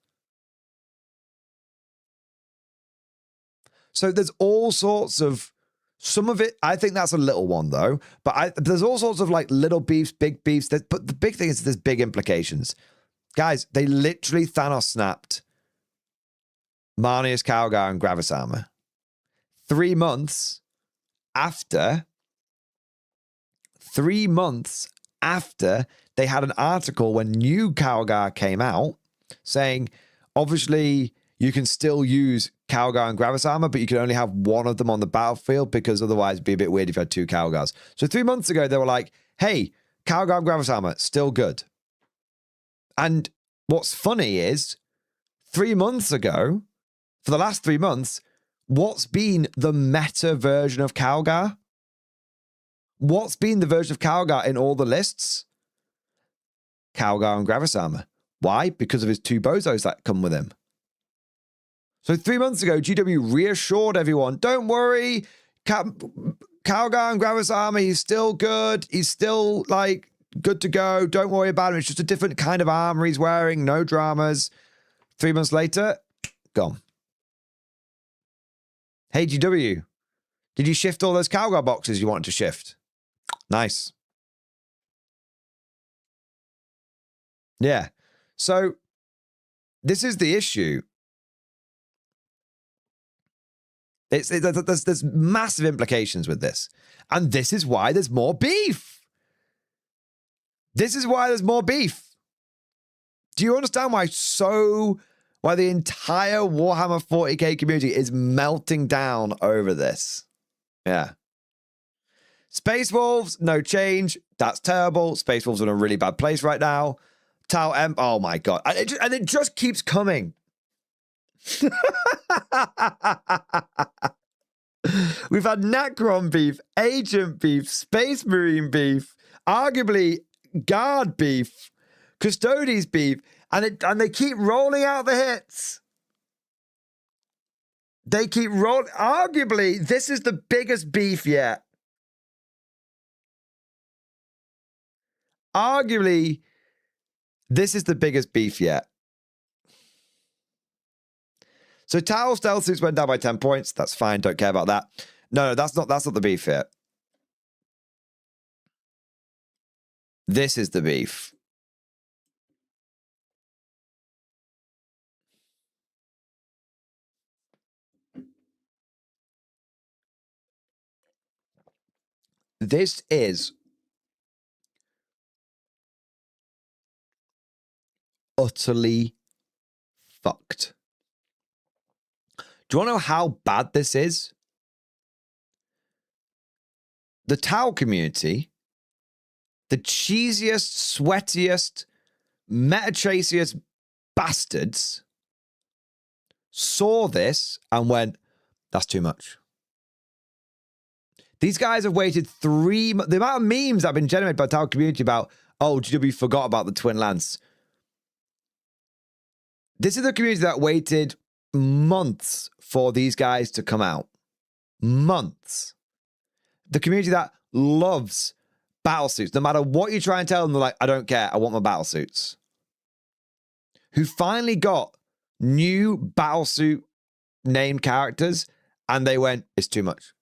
So there's all sorts of, some of it, I think that's a little one though, but there's all sorts of like little beefs, big beefs. But the big thing is there's big implications. Guys, they literally Thanos snapped Marnius Calgar and Gravis Armor 3 months after they had an article when new Calgar came out saying, obviously, you can still use Calgar and Gravis Armor, but you can only have one of them on the battlefield because otherwise it'd be a bit weird if you had 2 Calgars. So 3 months ago, they were like, hey, Calgar and Gravis Armor, still good. And what's funny is 3 months ago, for the last 3 months, what's been the meta version of Calgar? What's been the version of Calgar in all the lists? Calgar and Gravis Armor. Why? Because of his 2 bozos that come with him. So 3 months ago, GW reassured everyone, don't worry, Calgar and Gravis Armor, he's still good. He's still, like, good to go. Don't worry about him. It's just a different kind of armor he's wearing. No dramas. 3 months later, gone. Hey, GW, did you shift all those Calgar boxes you wanted to shift? Nice. Yeah. So this is the issue. There's massive implications with this. And this is why there's more beef. This is why there's more beef. Do you understand why the entire Warhammer 40k community is melting down over this? Yeah. Space Wolves, no change. That's terrible. Space Wolves are in a really bad place right now. Tau M, oh my God. And it just keeps coming. We've had Necron beef, Agent beef, Space Marine beef, arguably Guard beef, Custodes beef, and they keep rolling out the hits. They keep rolling. Arguably, this is the biggest beef yet. Arguably, this is the biggest beef yet. So Tau stealth suits went down by 10 points. That's fine. Don't care about that. No, that's not the beef yet. This is the beef. This is utterly fucked. Do you want to know how bad this is? The Tau community, the cheesiest, sweatiest, meta-chastiest bastards, saw this and went, that's too much. These guys have waited the amount of memes that have been generated by the Tau community about, oh, GW forgot about the Twin Lance. This is the community that waited months for these guys to come out. Months. The community that loves battlesuits. No matter what you try and tell them, they're like, I don't care. I want my battlesuits. Who finally got new battlesuit named characters and they went, it's too much.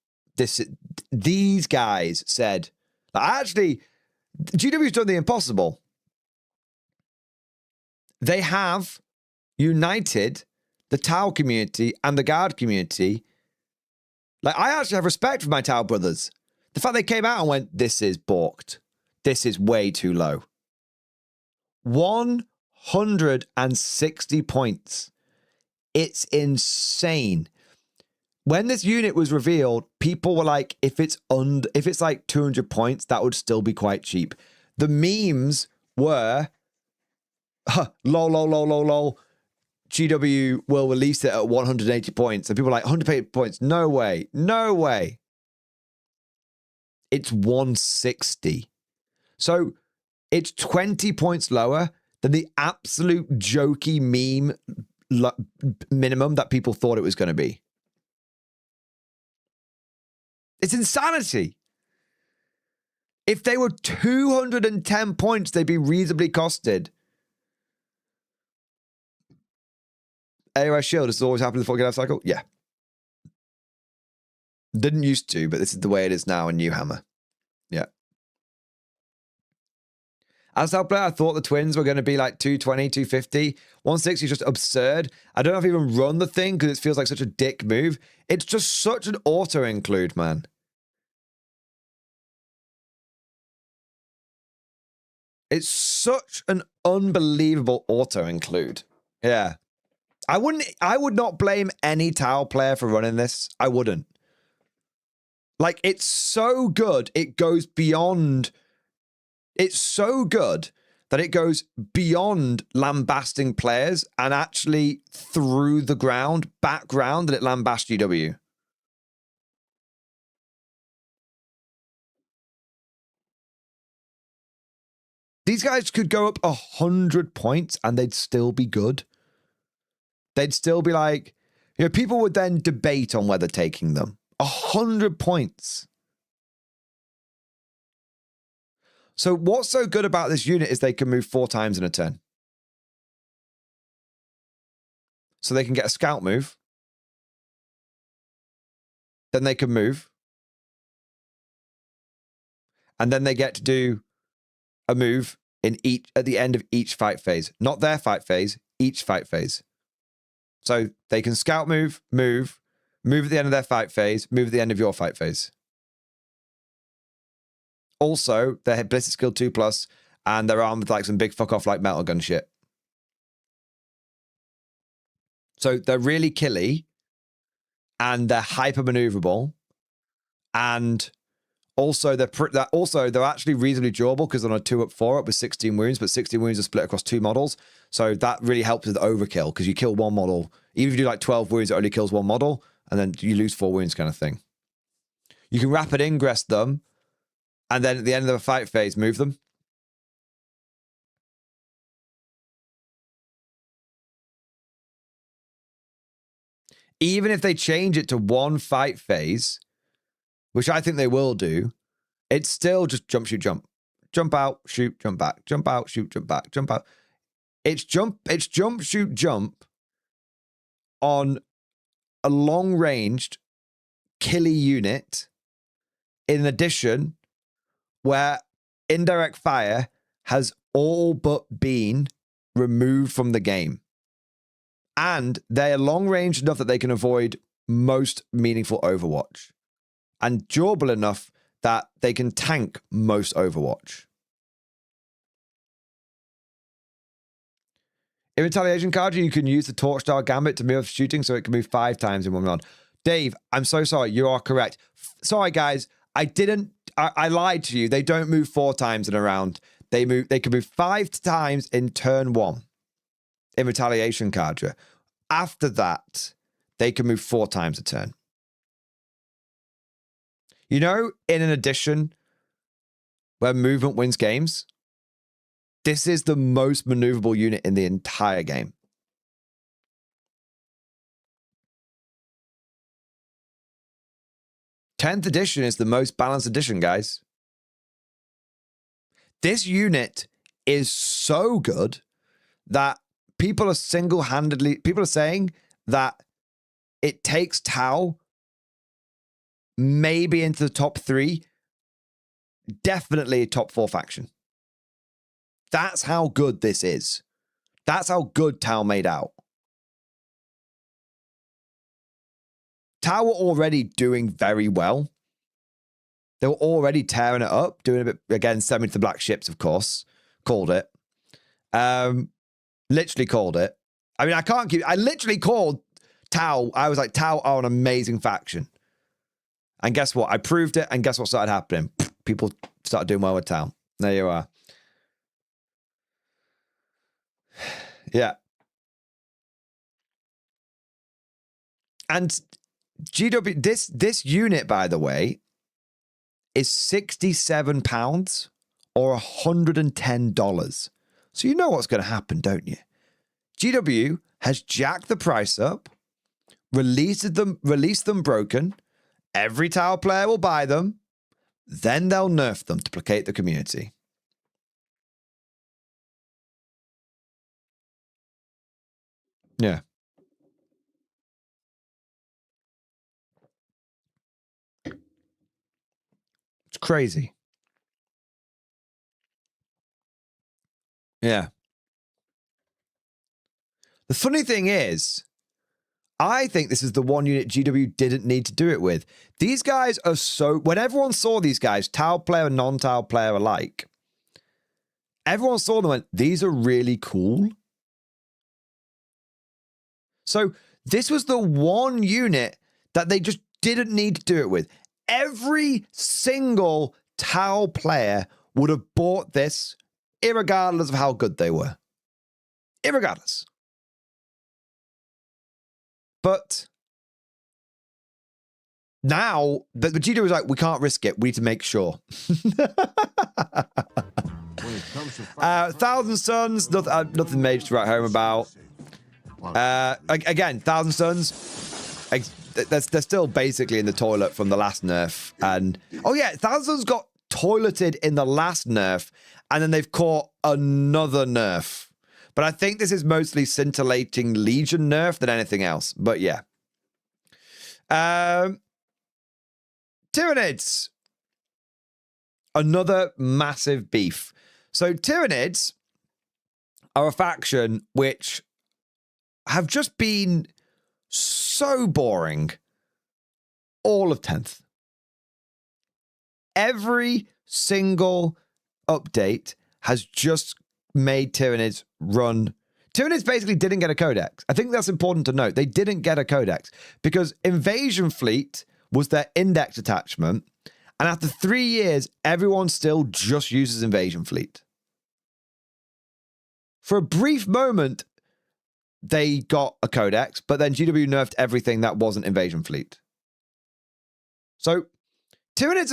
These guys said, actually, GW's done the impossible. They have united the Tau community and the Guard community. Like, I actually have respect for my Tau brothers. The fact they came out and went, this is balked. This is way too low. 160 points. It's insane. When this unit was revealed, people were like, if it's like 200 points, that would still be quite cheap. The memes were, lol, lol, lol, lol, lol. GW will release it at 180 points. And people were like, 180 points? No way. No way. It's 160. So it's 20 points lower than the absolute jokey meme minimum that people thought it was going to be. It's insanity. If they were 210 points, they'd be reasonably costed. AOS Shield, this has always happened in the fucking life cycle? Yeah. Didn't used to, but this is the way it is now in New Hammer. Yeah. As a player, I thought the twins were going to be like 220, 250. 160 is just absurd. I don't know if I even run the thing because it feels like such a dick move. It's just such an auto-include, man. It's such an unbelievable auto-include. Yeah. I would not blame any Tau player for running this. I wouldn't. Like, it's so good, it goes beyond. It's so good that it goes beyond lambasting players and actually through the background that it lambasts GW. These guys could go up 100 points and they'd still be good. They'd still be like, you know, people would then debate on whether taking them. 100 points. So what's so good about this unit is they can move 4 times in a turn. So they can get a scout move. Then they can move. And then they get to do a move at the end of each fight phase. Not their fight phase, each fight phase. So they can scout move at the end of their fight phase, move at the end of your fight phase. Also, they have Ballistic Skill 2+, and they're armed with like some big fuck off like metal gun shit. So they're really killy, and they're hyper maneuverable, and also they're actually reasonably durable because they're on a 2-up, 4-up with 16 wounds, but 16 wounds are split across 2 models. So that really helps with overkill because you kill one model. Even if you do like 12 wounds, it only kills one model, and then you lose 4 wounds kind of thing. You can rapid ingress them, and then at the end of the fight phase, move them. Even if they change it to one fight phase, which I think they will do, it's still just jump, shoot, jump. Jump out, shoot, jump back. Jump out, shoot, jump back. Jump out. It's jump, shoot, jump on a long-ranged killy unit, in addition, where indirect fire has all but been removed from the game. And they are long-range enough that they can avoid most meaningful Overwatch. And durable enough that they can tank most Overwatch. In Retaliation card, you can use the Torch Star Gambit to move shooting so it can move 5 times in one round. Dave, I'm so sorry. You are correct. Sorry, guys. I lied to you. They don't move 4 times in a round. They can move 5 times in turn 1 in Retaliation card. After that, they can move 4 times a turn. You know, in an edition where movement wins games, this is the most maneuverable unit in the entire game. Tenth edition is the most balanced edition, guys. This unit is so good that people are saying that it takes Tau maybe into the top 3, definitely a top 4 faction. That's how good this is. That's how good Tau made out. Tau were already doing very well. They were already tearing it up, doing a bit, again, sending to the black ships, of course. Called it. Literally called it. I mean, I literally called Tau. I was like, Tau are an amazing faction. And guess what? I proved it, and guess what started happening? People started doing well with Tau. There you are. Yeah. And GW, this unit, by the way, is £67 or $110. So you know what's going to happen, don't you? GW has jacked the price up, released them broken. Every Tau player will buy them. Then they'll nerf them to placate the community. Yeah. It's crazy. Yeah. The funny thing is, I think this is the one unit GW didn't need to do it with. These guys are so... When everyone saw these guys, Tau player and non-Tau player alike, everyone saw them and went, these are really cool. So this was the one unit that they just didn't need to do it with. Every single Tau player would have bought this, irregardless of how good they were. Irregardless. But now, the GW was like, we can't risk it. We need to make sure. Thousand Suns, nothing major to write home about. Again, Thousand Suns, they're still basically in the toilet from the last nerf. And, oh yeah, Thousand Suns got toileted in the last nerf, and then they've caught another nerf. But I think this is mostly scintillating Legion nerf than anything else. But yeah. Tyranids. Another massive beef. So Tyranids are a faction which have just been so boring all of 10th. Every single update has just made Tyranids run. Tyranids basically didn't get a codex. I think that's important to note. They didn't get a codex because Invasion Fleet was their index attachment. And after 3 years, everyone still just uses Invasion Fleet. For a brief moment, they got a codex, but then GW nerfed everything that wasn't Invasion Fleet. So Tyranids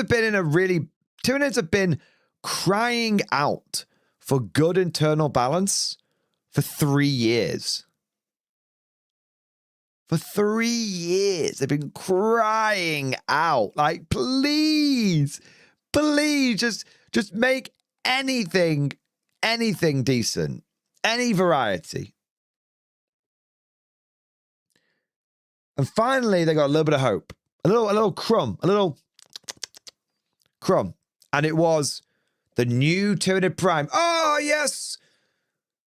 have been crying out for good internal balance for 3 years. For 3 years, they've been crying out, like, please, just make anything decent, any variety. And finally, they got a little bit of hope, a little crumb, and it was the new Tyranid Prime. Oh yes,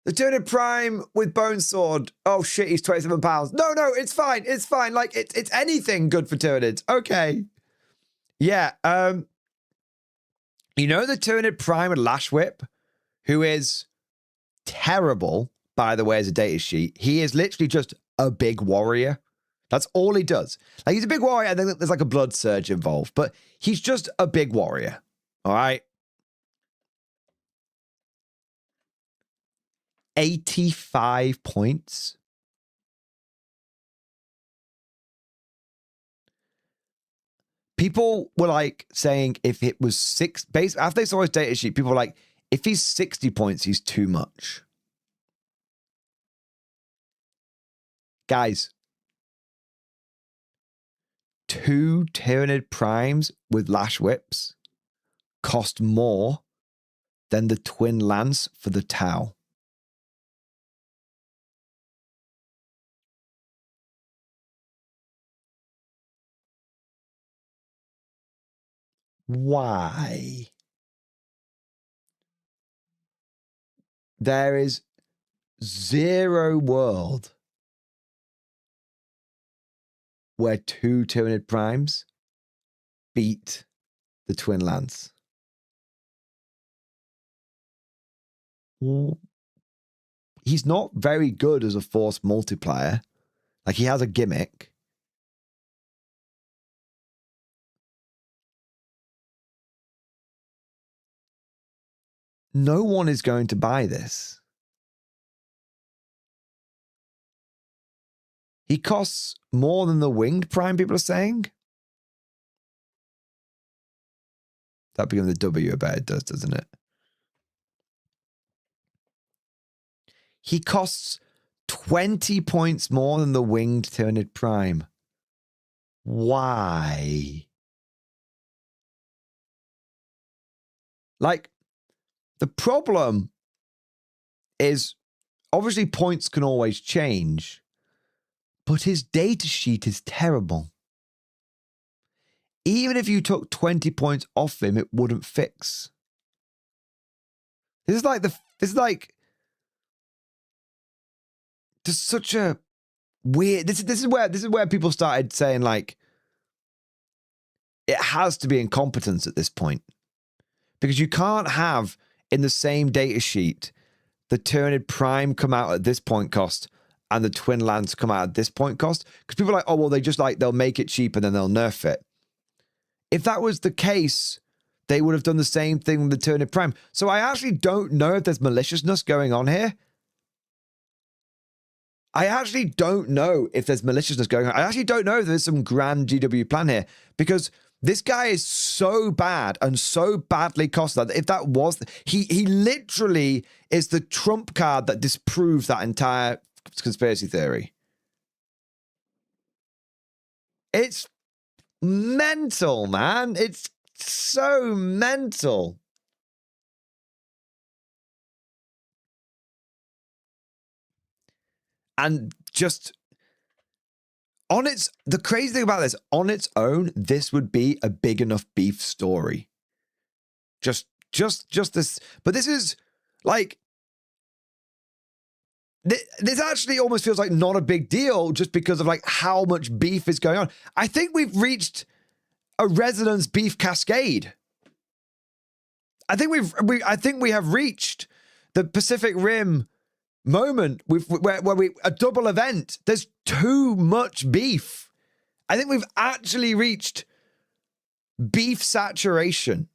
the Tyranid Prime with Bone Sword. Oh shit, he's 27 pounds. No, it's fine. Like it's anything good for Tyranids. Okay, yeah. You know the Tyranid Prime with Lash Whip, who is terrible, by the way, as a data sheet. He is literally just a big warrior. That's all he does. Like, he's a big warrior, and then there's like a blood surge involved, but he's just a big warrior. All right. 85 points. People were like saying if it was after they saw his data sheet, people were like, if he's 60 points, he's too much. Guys, 2 Tyranid Primes with Lash Whips cost more than the Twin Lance for the Tau. Why? There is zero world where 2 Tyranid Primes beat the Twin Lance. He's not very good as a force multiplier. Like, he has a gimmick. No one is going to buy this. He costs more than the Winged Prime, people are saying. That becomes the W, I bet it does, doesn't it? He costs 20 points more than the Winged Tyranid Prime. Why? Like, the problem is, obviously points can always change, but his data sheet is terrible. Even if you took 20 points off him, it wouldn't fix. This is like just such a weird. This is where people started saying, like, it has to be incompetence at this point, because you can't have in the same data sheet the Tyranid Prime come out at this point cost and the Twin Lance come out at this point cost, because people are like, oh well, they'll make it cheap and then they'll nerf it. If that was the case, they would have done the same thing with the Tyranid Prime. So I actually don't know if there's maliciousness going on here. I actually don't know if there's maliciousness going on. I actually don't know if there's some grand GW plan here, because this guy is so bad and so badly costed that if that was, he literally is the trump card that disproves that entire conspiracy theory. It's mental, man. It's so mental. And just the crazy thing about this, on its own, this would be a big enough beef story. Just this, but this is like, this actually almost feels like not a big deal just because of like how much beef is going on. I think we've reached a resonance beef cascade. I think we have reached the Pacific Rim moment where we a double event. There's too much beef. I think we've actually reached beef saturation.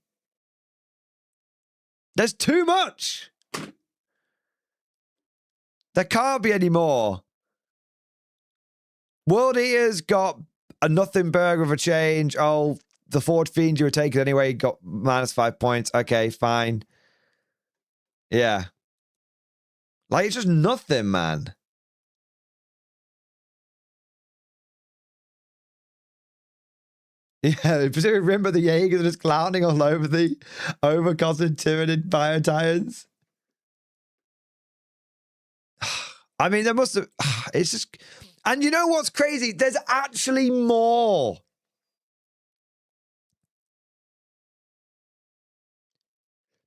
There's too much. There can't be any more. World Eater's got a nothing burger of a change. Oh, the Forward Fiend you were taking anyway got -5 points. Okay, fine. Yeah. Like, it's just nothing, man. Yeah, remember the Jaegers just clowning all over the overcosted Tyranid Biotyrants? I mean, there must have... It's just... And you know what's crazy? There's actually more.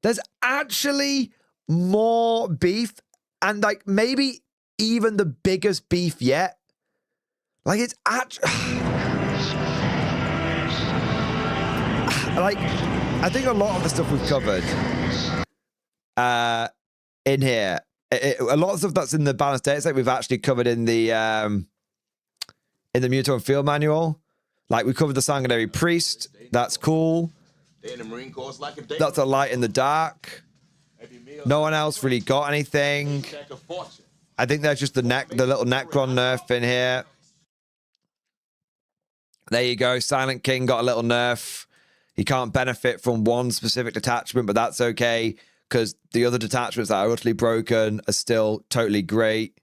There's actually more beef. And, like, maybe even the biggest beef yet. Like, it's actually... Like, I think a lot of the stuff we've covered in here, a lot of stuff that's in the balanced data set we've actually covered in the Mutant Field Manual. Like, we covered the Sanguinary Priest. That's cool. That's a light in the dark. No one else really got anything. I think there's just the little Necron nerf in here. There you go. Silent King got a little nerf. He can't benefit from one specific detachment, but that's okay, because the other detachments that are utterly broken are still totally great.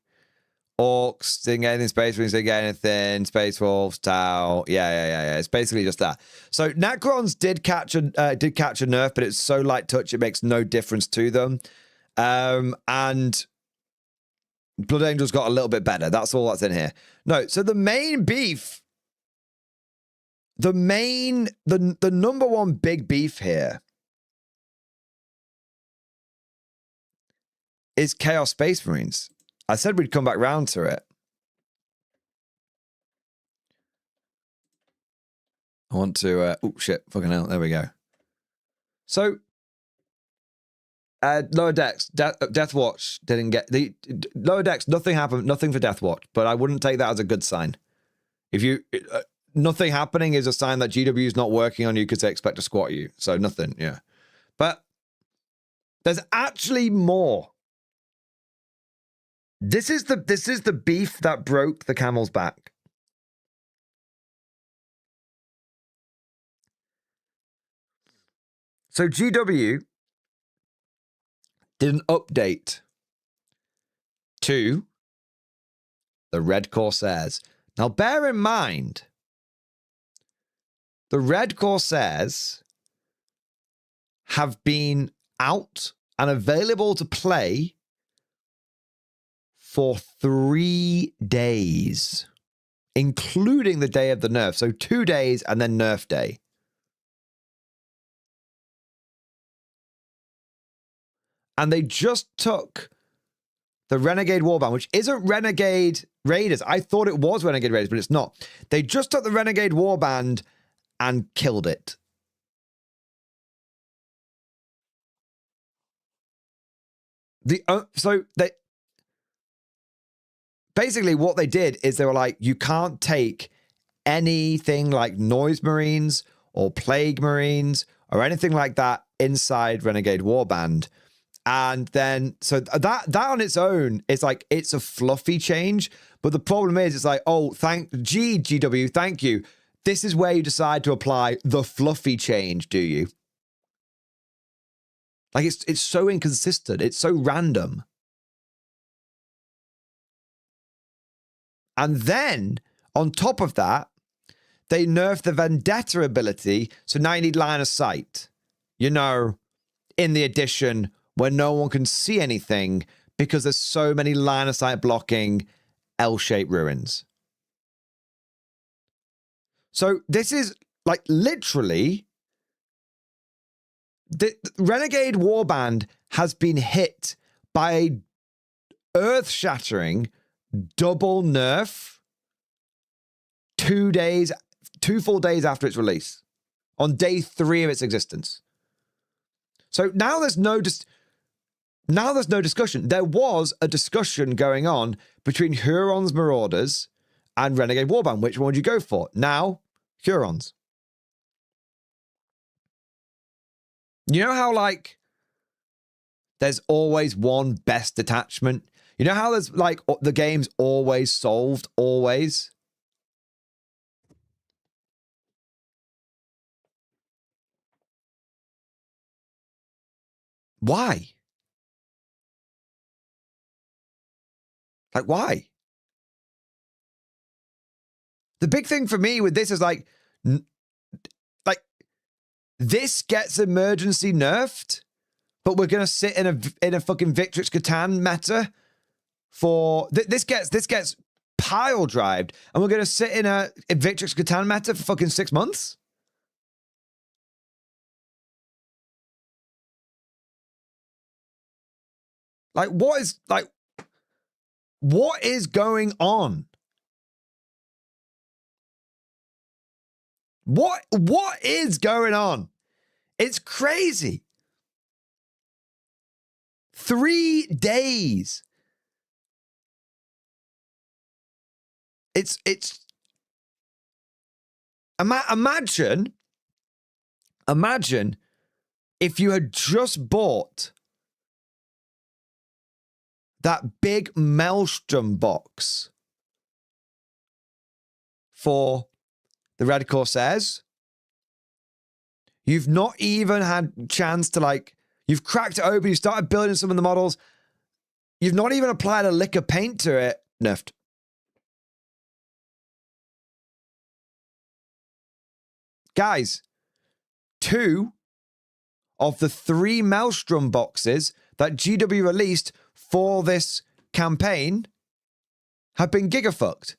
Orcs didn't get anything, Space Marines didn't get anything, Space Wolves, Tau. Yeah. It's basically just that. So Necrons did catch a nerf, but it's so light touch it makes no difference to them. And Blood Angels got a little bit better. That's all that's in here. No, so the main beef. The number one big beef here is Chaos Space Marines. I said we'd come back round to it. I want to, oh shit, fucking hell, there we go. So, Lower Decks, Death Watch didn't get, the Lower Decks, nothing happened, nothing for Death Watch, but I wouldn't take that as a good sign. If you... nothing happening is a sign that GW is not working on you because they expect to squat you. So nothing, yeah. But there's actually more. This is the beef that broke the camel's back. So GW did an update to the Red Corsairs. Now bear in mind, the Red Corsairs have been out and available to play for 3 days, including the day of the nerf. So 2 days and then nerf day. And they just took the Renegade Warband, which isn't Renegade Raiders. I thought it was Renegade Raiders, but it's not. They just took the Renegade Warband and killed it. So they basically what they did is they were like, you can't take anything like Noise Marines or Plague Marines or anything like that inside Renegade Warband. And then, so that on its own is like, it's a fluffy change. But the problem is, it's like, oh, GW, thank you. This is where you decide to apply the fluffy change, do you? Like, it's so inconsistent. It's so random. And then, on top of that, they nerfed the Vendetta ability, so now you need line of sight. You know, in the edition where no one can see anything because there's so many line of sight blocking L-shaped ruins. So this is, like, literally... The Renegade Warband has been hit by a earth-shattering double nerf 2 days, 2 full days after its release, on day 3 of its existence. So now there's no discussion. There was a discussion going on between Huron's Marauders and Renegade Warband. Which one would you go for? Now, Hurons. You know how, like, there's always one best detachment? You know how there's, like, the game's always solved, always? Why? Like, why? The big thing for me with this is like this gets emergency nerfed, but we're gonna sit in a fucking Victrix Catan meta for this gets pile drived, and we're gonna sit in a Victrix Catan meta for fucking 6 months. Like, what is going on? What is going on? It's crazy. 3 days. It's imagine if you had just bought that big Maelstrom box for the Red Corsairs. You've not even had a chance to, like, you've cracked it open, you started building some of the models. You've not even applied a lick of paint to it. Nerfed. Guys, 2 of the 3 Maelstrom boxes that GW released for this campaign have been gigafucked.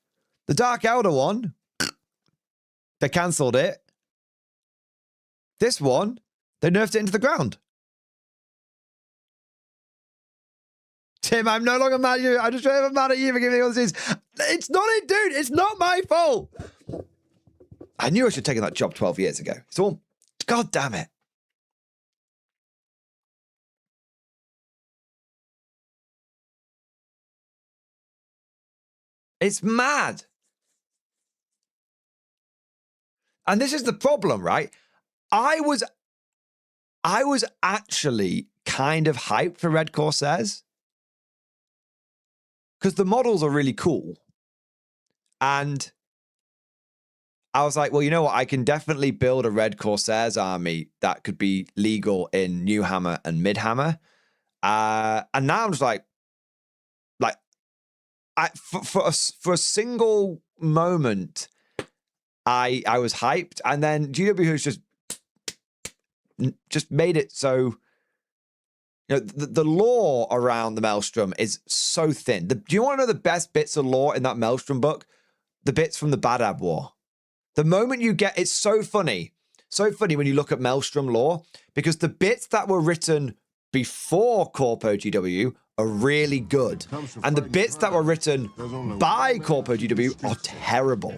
The Dark Elder one, they cancelled it. This one, they nerfed it into the ground. Tim, I'm no longer mad at you. I'm just mad at you for giving me all this. It's not it, dude. It's not my fault. I knew I should have taken that job 12 years ago. It's all, God damn it. It's mad. And this is the problem, right? I was actually kind of hyped for Red Corsairs because the models are really cool. And I was like, well, you know what? I can definitely build a Red Corsairs army that could be legal in New Hammer and Mid Hammer. And now I'm just like for a single moment, I was hyped, and then GW who's just made it so, you know, the lore around the Maelstrom is so thin. Do you want to know the best bits of lore in that Maelstrom book? The bits from the Badab War. The moment you get, it's so funny when you look at Maelstrom lore, because the bits that were written before Corpo GW are really good, and the bits that were written by Corpo GW are terrible.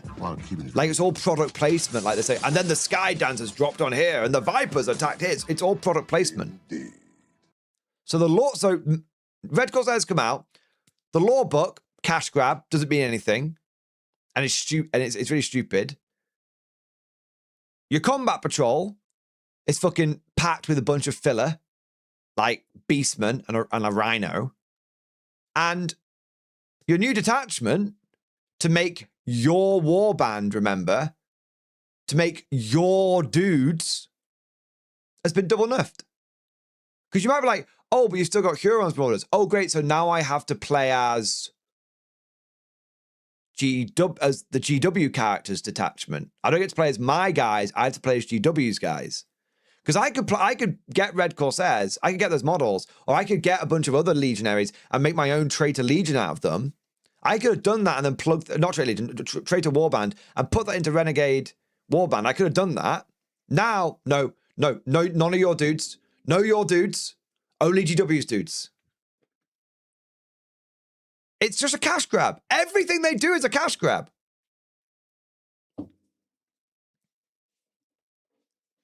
Like, it's all product placement, like they say, and then the Sky Dancers dropped on here and the Vipers attacked here. It's all product placement. So the lore, so Red Corsairs come out, the lore book, cash grab, doesn't mean anything, and it's really stupid. Your combat patrol is fucking packed with a bunch of filler, like Beastman and a Rhino. And your new detachment to make your warband, remember, to make your dudes, has been double nerfed. Because you might be like, oh, but you've still got Huron's borders. Oh, great. So now I have to play as the GW characters detachment. I don't get to play as my guys. I have to play as GW's guys. Because I could get Red Corsairs, I could get those models, or I could get a bunch of other legionaries and make my own Traitor Legion out of them. I could have done that and then plugged, not Traitor Legion, Traitor Warband, and put that into Renegade Warband. I could have done that. Now, no, none of your dudes. No, your dudes. Only GW's dudes. It's just a cash grab. Everything they do is a cash grab.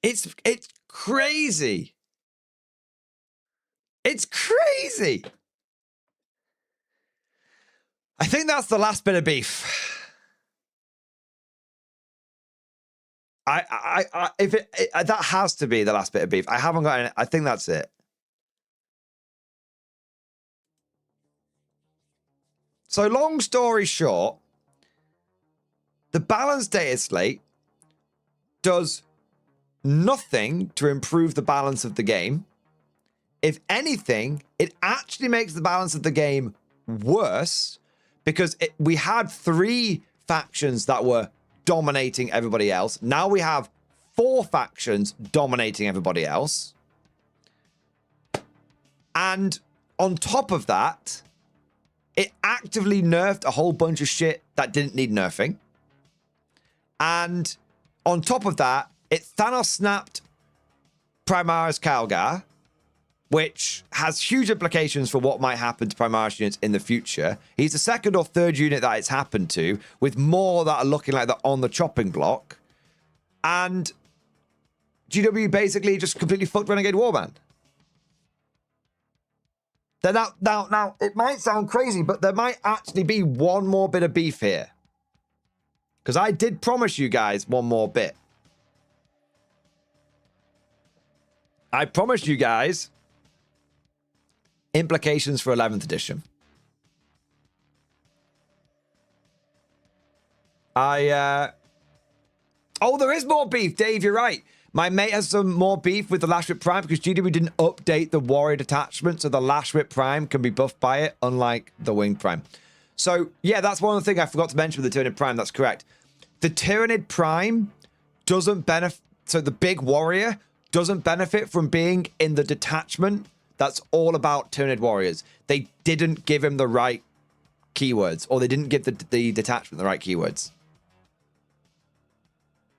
It's crazy. It's crazy. I think that's the last bit of beef. That has to be the last bit of beef. I haven't got any. I think that's it. So long story short, the balanced data slate does nothing to improve the balance of the game. if anything, it actually makes the balance of the game worse because we had 3 factions that were dominating everybody else. Now we have 4 factions dominating everybody else. And on top of that, it actively nerfed a whole bunch of shit that didn't need nerfing. And on top of that, it Thanos snapped Primaris Calgar, which has huge implications for what might happen to Primaris units in the future. He's the 2nd or 3rd unit that it's happened to, with more that are looking like they're on the chopping block. And GW basically just completely fucked Renegade Warband. Now, it might sound crazy, but there might actually be one more bit of beef here. Because I did promise you guys one more bit. I promised you guys implications for 11th edition. Oh, there is more beef, Dave, you're right. My mate has some more beef with the Lash Whip Prime because GW didn't update the Warrior detachment, so the Lash Whip Prime can be buffed by it, unlike the Winged Prime. So, yeah, that's one of the things I forgot to mention with the Tyrannid Prime. That's correct. The Tyrannid Prime doesn't benefit... So the big warrior doesn't benefit from being in the detachment that's all about Tyrannid warriors. They didn't give him the right keywords, or they didn't give the detachment the right keywords.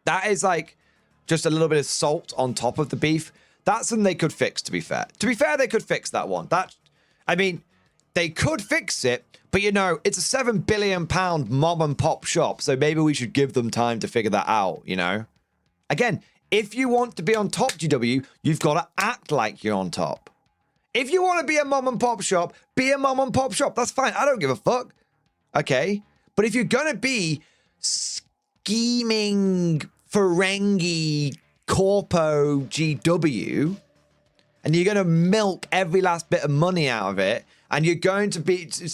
That is like just a little bit of salt on top of the beef. That's something they could fix, to be fair. To be fair, they could fix that one. I mean, they could fix it, but you know, it's a £7 billion mom and pop shop, so maybe we should give them time to figure that out, you know? Again, if you want to be on top, GW, you've got to act like you're on top. If you want to be a mom and pop shop, be a mom and pop shop. That's fine. I don't give a fuck. Okay? But if you're going to be scheming Ferengi Corpo GW, and you're going to milk every last bit of money out of it, and you're going to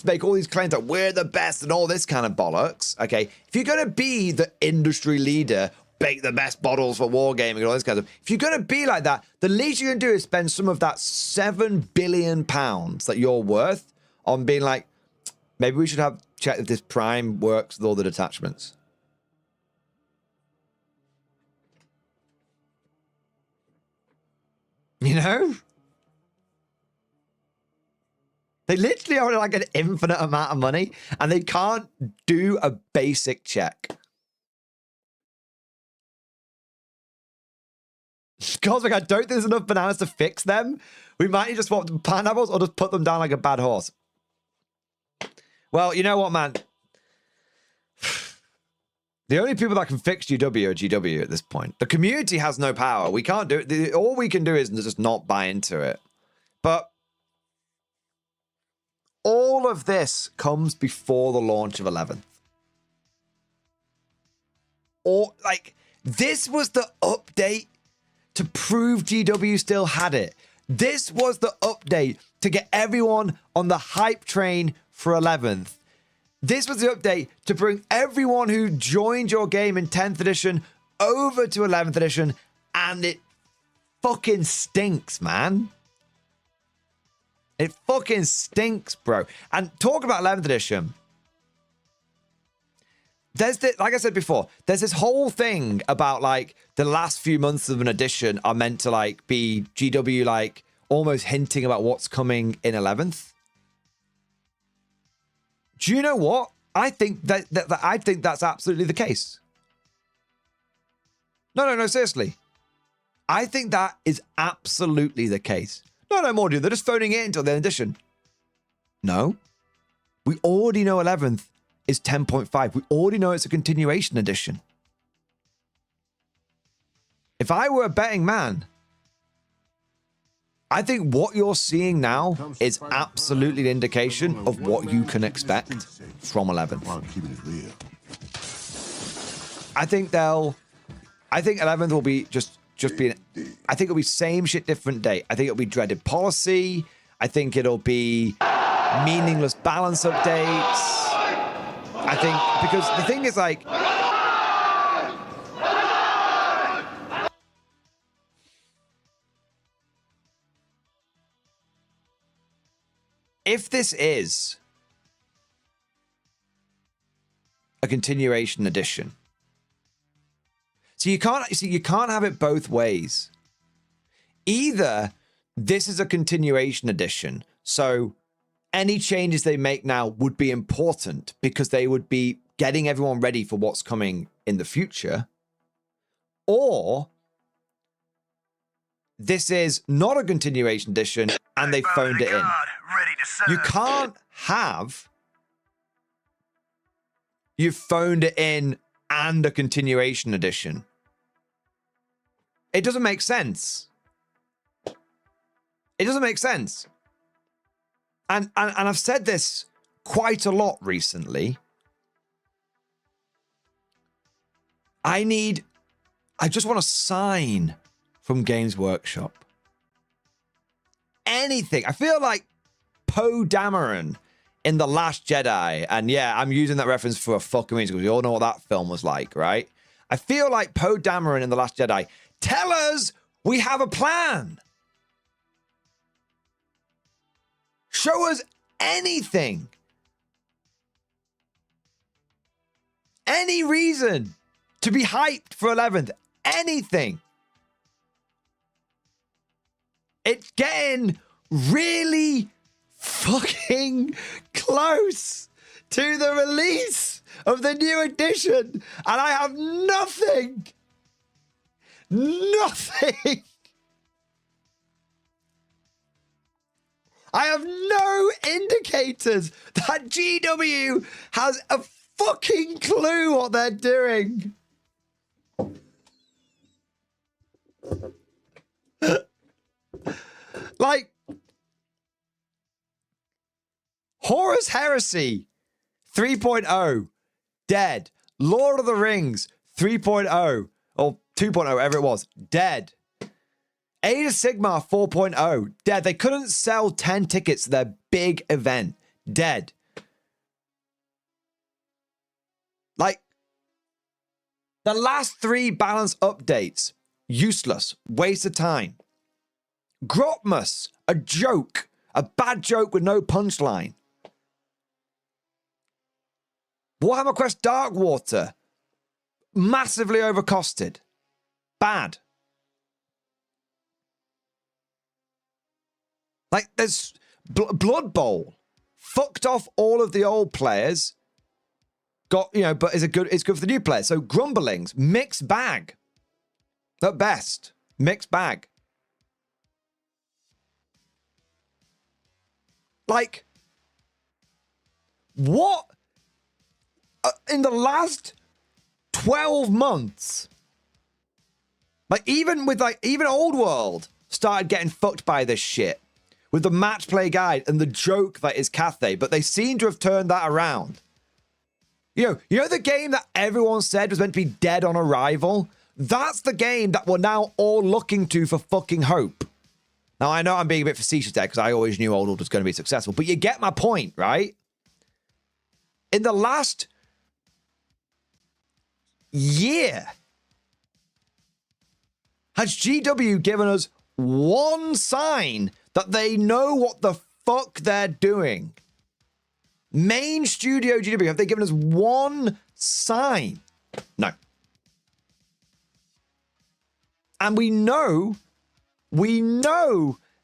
make all these claims that we're the best and all this kind of bollocks, okay? If you're going to be the industry leader, bake the best bottles for wargaming and all this kind of stuff, if you're going to be like that, the least you can do is spend some of that £7 billion that you're worth on being like, maybe we should have checked if this Prime works with all the detachments. You know? They literally own like an infinite amount of money and they can't do a basic check. Cosmic, I don't think there's enough bananas to fix them. We might need to swap them pineapples or just put them down like a bad horse. Well, you know what, man? The only people that can fix GW are GW at this point. The community has no power. We can't do it. All we can do is just not buy into it. But all of this comes before the launch of 11th. Or, like, this was the update to prove GW still had it. This was the update to get everyone on the hype train for 11th. This was the update to bring everyone who joined your game in 10th edition over to 11th edition, and it fucking stinks, man. It fucking stinks, bro. And talk about 11th edition. There's this, like I said before, there's this whole thing about like the last few months of an edition are meant to like be GW like almost hinting about what's coming in 11th. Do you know what? I think I think that's absolutely the case. No, seriously. I think that is absolutely the case. No, Mordian, they're just phoning it until the edition. No. We already know 11th is 10.5. We already know it's a continuation edition. If I were a betting man, I think what you're seeing now is absolutely an indication of what you can expect from 11th. I think 11th will be just being, I think it'll be same shit, different day. I think it'll be dreaded policy. I think it'll be meaningless balance updates. I think, because the thing is like, if this is a continuation edition, so you can't have it both ways. Either this is a continuation edition, so any changes they make now would be important because they would be getting everyone ready for what's coming in the future, or this is not a continuation edition and they phoned it in. Ready to serve. You can't have you've phoned it in and a continuation edition. It doesn't make sense. It doesn't make sense. And I've said this quite a lot recently. I just want a sign from Games Workshop. Anything. I feel like Poe Dameron in The Last Jedi. And yeah, I'm using that reference for a fucking reason because we all know what that film was like, right? I feel like Poe Dameron in The Last Jedi. Tell us we have a plan. Show us anything. Any reason to be hyped for 11th. Anything. It's getting really fucking close to the release of the new edition. And I have nothing. Nothing. I have no indicators that GW has a fucking clue what they're doing. Like, Horus Heresy 3.0, dead. Lord of the Rings 3.0, or 2.0, whatever it was, dead. Age of Sigmar 4.0, dead. They couldn't sell 10 tickets to their big event. Dead. Like, the last 3 balance updates, useless. Waste of time. Grotmus, a joke. A bad joke with no punchline. Warhammer Quest Darkwater, massively overcosted. Bad. Like, there's Blood Bowl. Fucked off all of the old players. Got, but it's good for the new players. So Grumblings, mixed bag. At best. Mixed bag. Like, what? In the last 12 months, even Old World started getting fucked by this shit with the match play guide and the joke that is Cathay, but they seem to have turned that around. You know the game that everyone said was meant to be dead on arrival? That's the game that we're now all looking to for fucking hope. Now, I know I'm being a bit facetious there because I always knew Old World was going to be successful, but you get my point, right? In the last year, has GW given us one sign that they know what the fuck they're doing? Main studio GW, have they given us one sign? No. And we know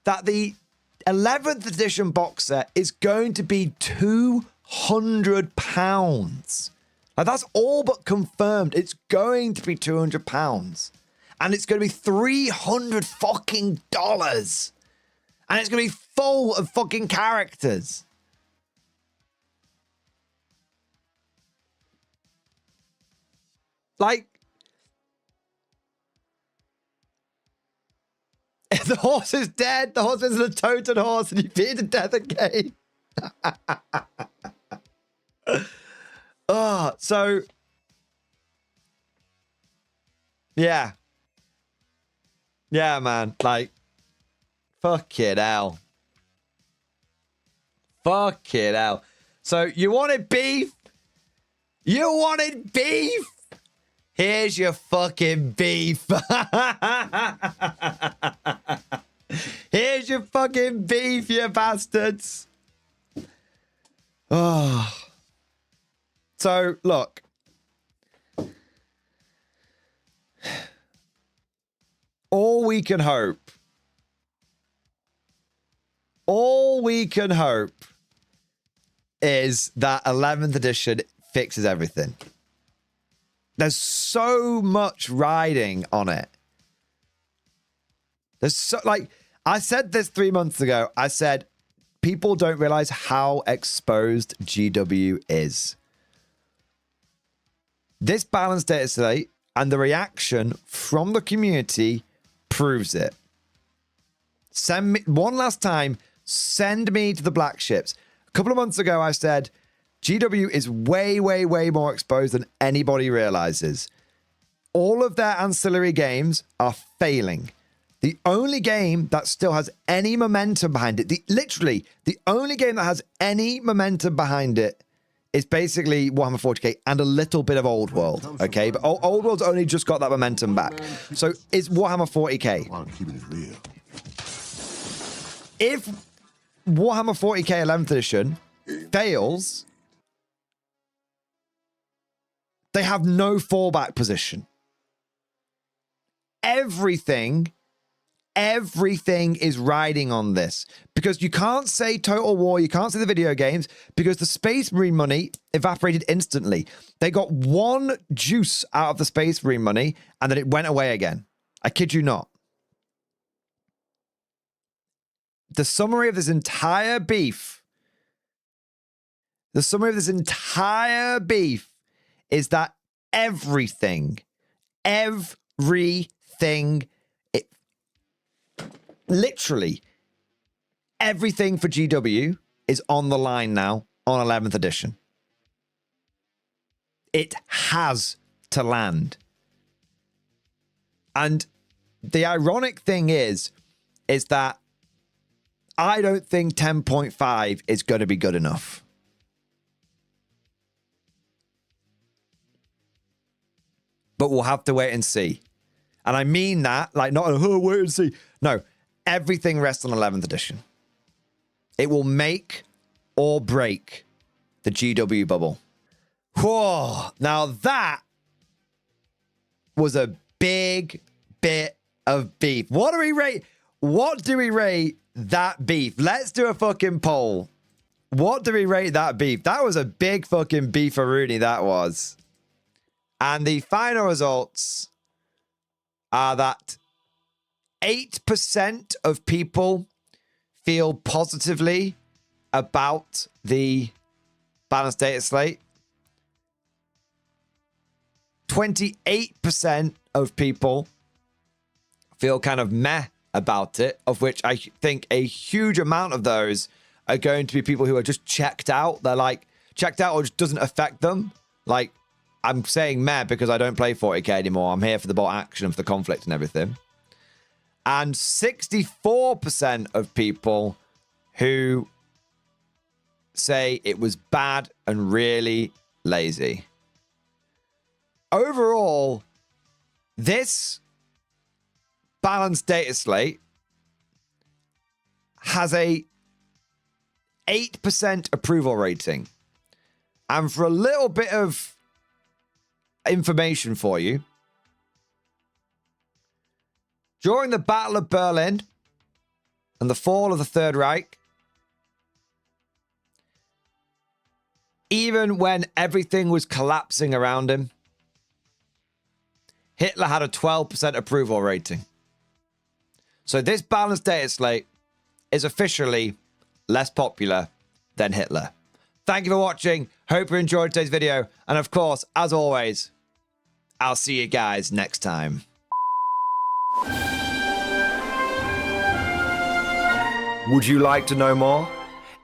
that the 11th edition box set is going to be £200. Like, that's all but confirmed. It's going to be £200. And it's going to be $300 fucking dollars. And it's going to be full of fucking characters. Like, if the horse is dead, the horse is a toted horse, and you beat to death again. So yeah. Yeah, man. Like, fuck it hell. Fuck it hell. So you wanted beef? You wanted beef? Here's your fucking beef. Here's your fucking beef, you bastards. Oh. So, look. All we can hope is that 11th edition fixes everything. There's so much riding on it. There's so, like, I said this 3 months ago. I said, people don't realize how exposed GW is. This balanced data slate and the reaction from the community proves it. Send me one last time. Send me to the black ships. A couple of months ago, I said GW is way, way, way more exposed than anybody realizes. All of their ancillary games are failing. The only game that still has any momentum behind it, literally the only game that has any momentum behind it is basically Warhammer 40k and a little bit of Old World, okay? But Old World's only just got that momentum back. So it's Warhammer 40k. While keeping it real. If Warhammer 40k 11th edition fails, they have no fallback position. Everything is riding on this, because you can't say Total War, you can't say the video games, because the Space Marine money evaporated instantly. They got one juice out of the Space Marine money and then it went away again. I kid you not. The summary of this entire beef is that everything, literally everything for GW is on the line now on 11th edition. It has to land. And the ironic thing is that I don't think 10.5 is going to be good enough. But we'll have to wait and see. And I mean that, like, not, oh, wait and see. No, everything rests on 11th edition. It will make or break the GW bubble. Whoa, now that was a big bit of beef. What do we rate that beef? Let's do a fucking poll. What do we rate that beef? That was a big fucking beefaroonie, that was. And the final results are that 8% of people feel positively about the balanced data slate. 28% of people feel kind of meh about it, of which I think a huge amount of those are going to be people who are just checked out. They're like, checked out or just doesn't affect them. Like, I'm saying meh because I don't play 40k anymore. I'm here for the bolt action and for the conflict and everything. And 64% of people who say it was bad and really lazy. Overall, this balanced data slate has a 8% approval rating. And for a little bit of information for you, during the Battle of Berlin and the fall of the Third Reich, even when everything was collapsing around him, Hitler had a 12% approval rating. So this balanced data slate is officially less popular than Hitler. Thank you for watching. Hope you enjoyed today's video. And of course, as always, I'll see you guys next time. Would you like to know more?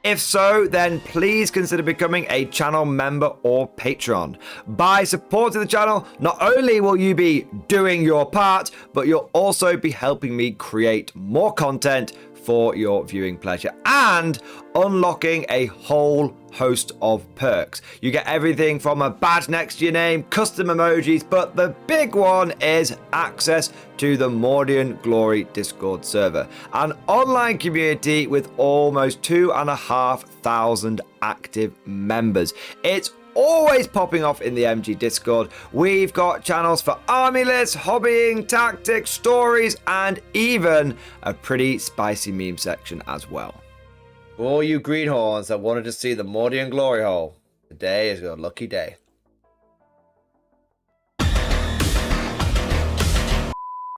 If so, then please consider becoming a channel member or patron. By supporting the channel, not only will you be doing your part, but you'll also be helping me create more content for your viewing pleasure, and unlocking a whole host of perks. You get everything from a badge next to your name, custom emojis, but the big one is access to the Mordian Glory Discord server, an online community with almost 2,500 active members. It's always popping off in the MG Discord. We've got channels for army lists, hobbying, tactics, stories, and even a pretty spicy meme section as well. For all you greenhorns that wanted to see the Mordian glory hole, today is your lucky day.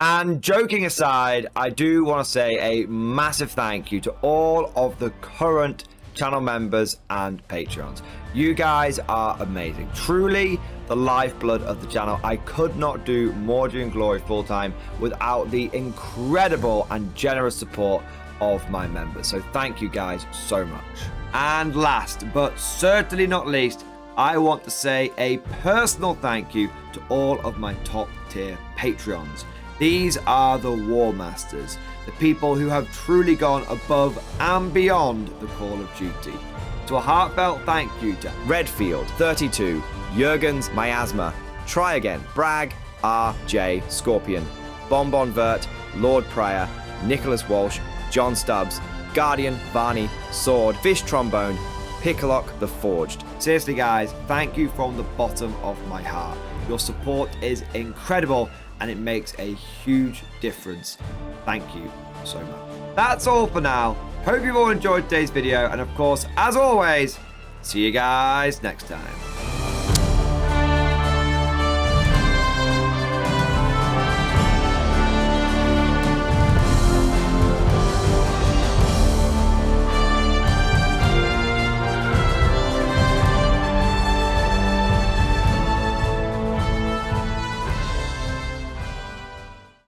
And joking aside, I do want to say a massive thank you to all of the current channel members and Patreons. You guys are amazing. Truly the lifeblood of the channel. I could not do Mordian Glory full time without the incredible and generous support of my members. So thank you guys so much. And last but certainly not least, I want to say a personal thank you to all of my top tier Patreons. These are the War Masters, the people who have truly gone above and beyond the call of duty. So a heartfelt thank you to Redfield, 32, Jurgens, Miasma, Try Again, Bragg, RJ, Scorpion, Bonbon Vert, Lord Pryor, Nicholas Walsh, John Stubbs, Guardian, Varney, Sword, Fish Trombone, Picklock the Forged. Seriously guys, thank you from the bottom of my heart. Your support is incredible and it makes a huge difference. Thank you so much. That's all for now. Hope you've all enjoyed today's video, and of course, as always, see you guys next time.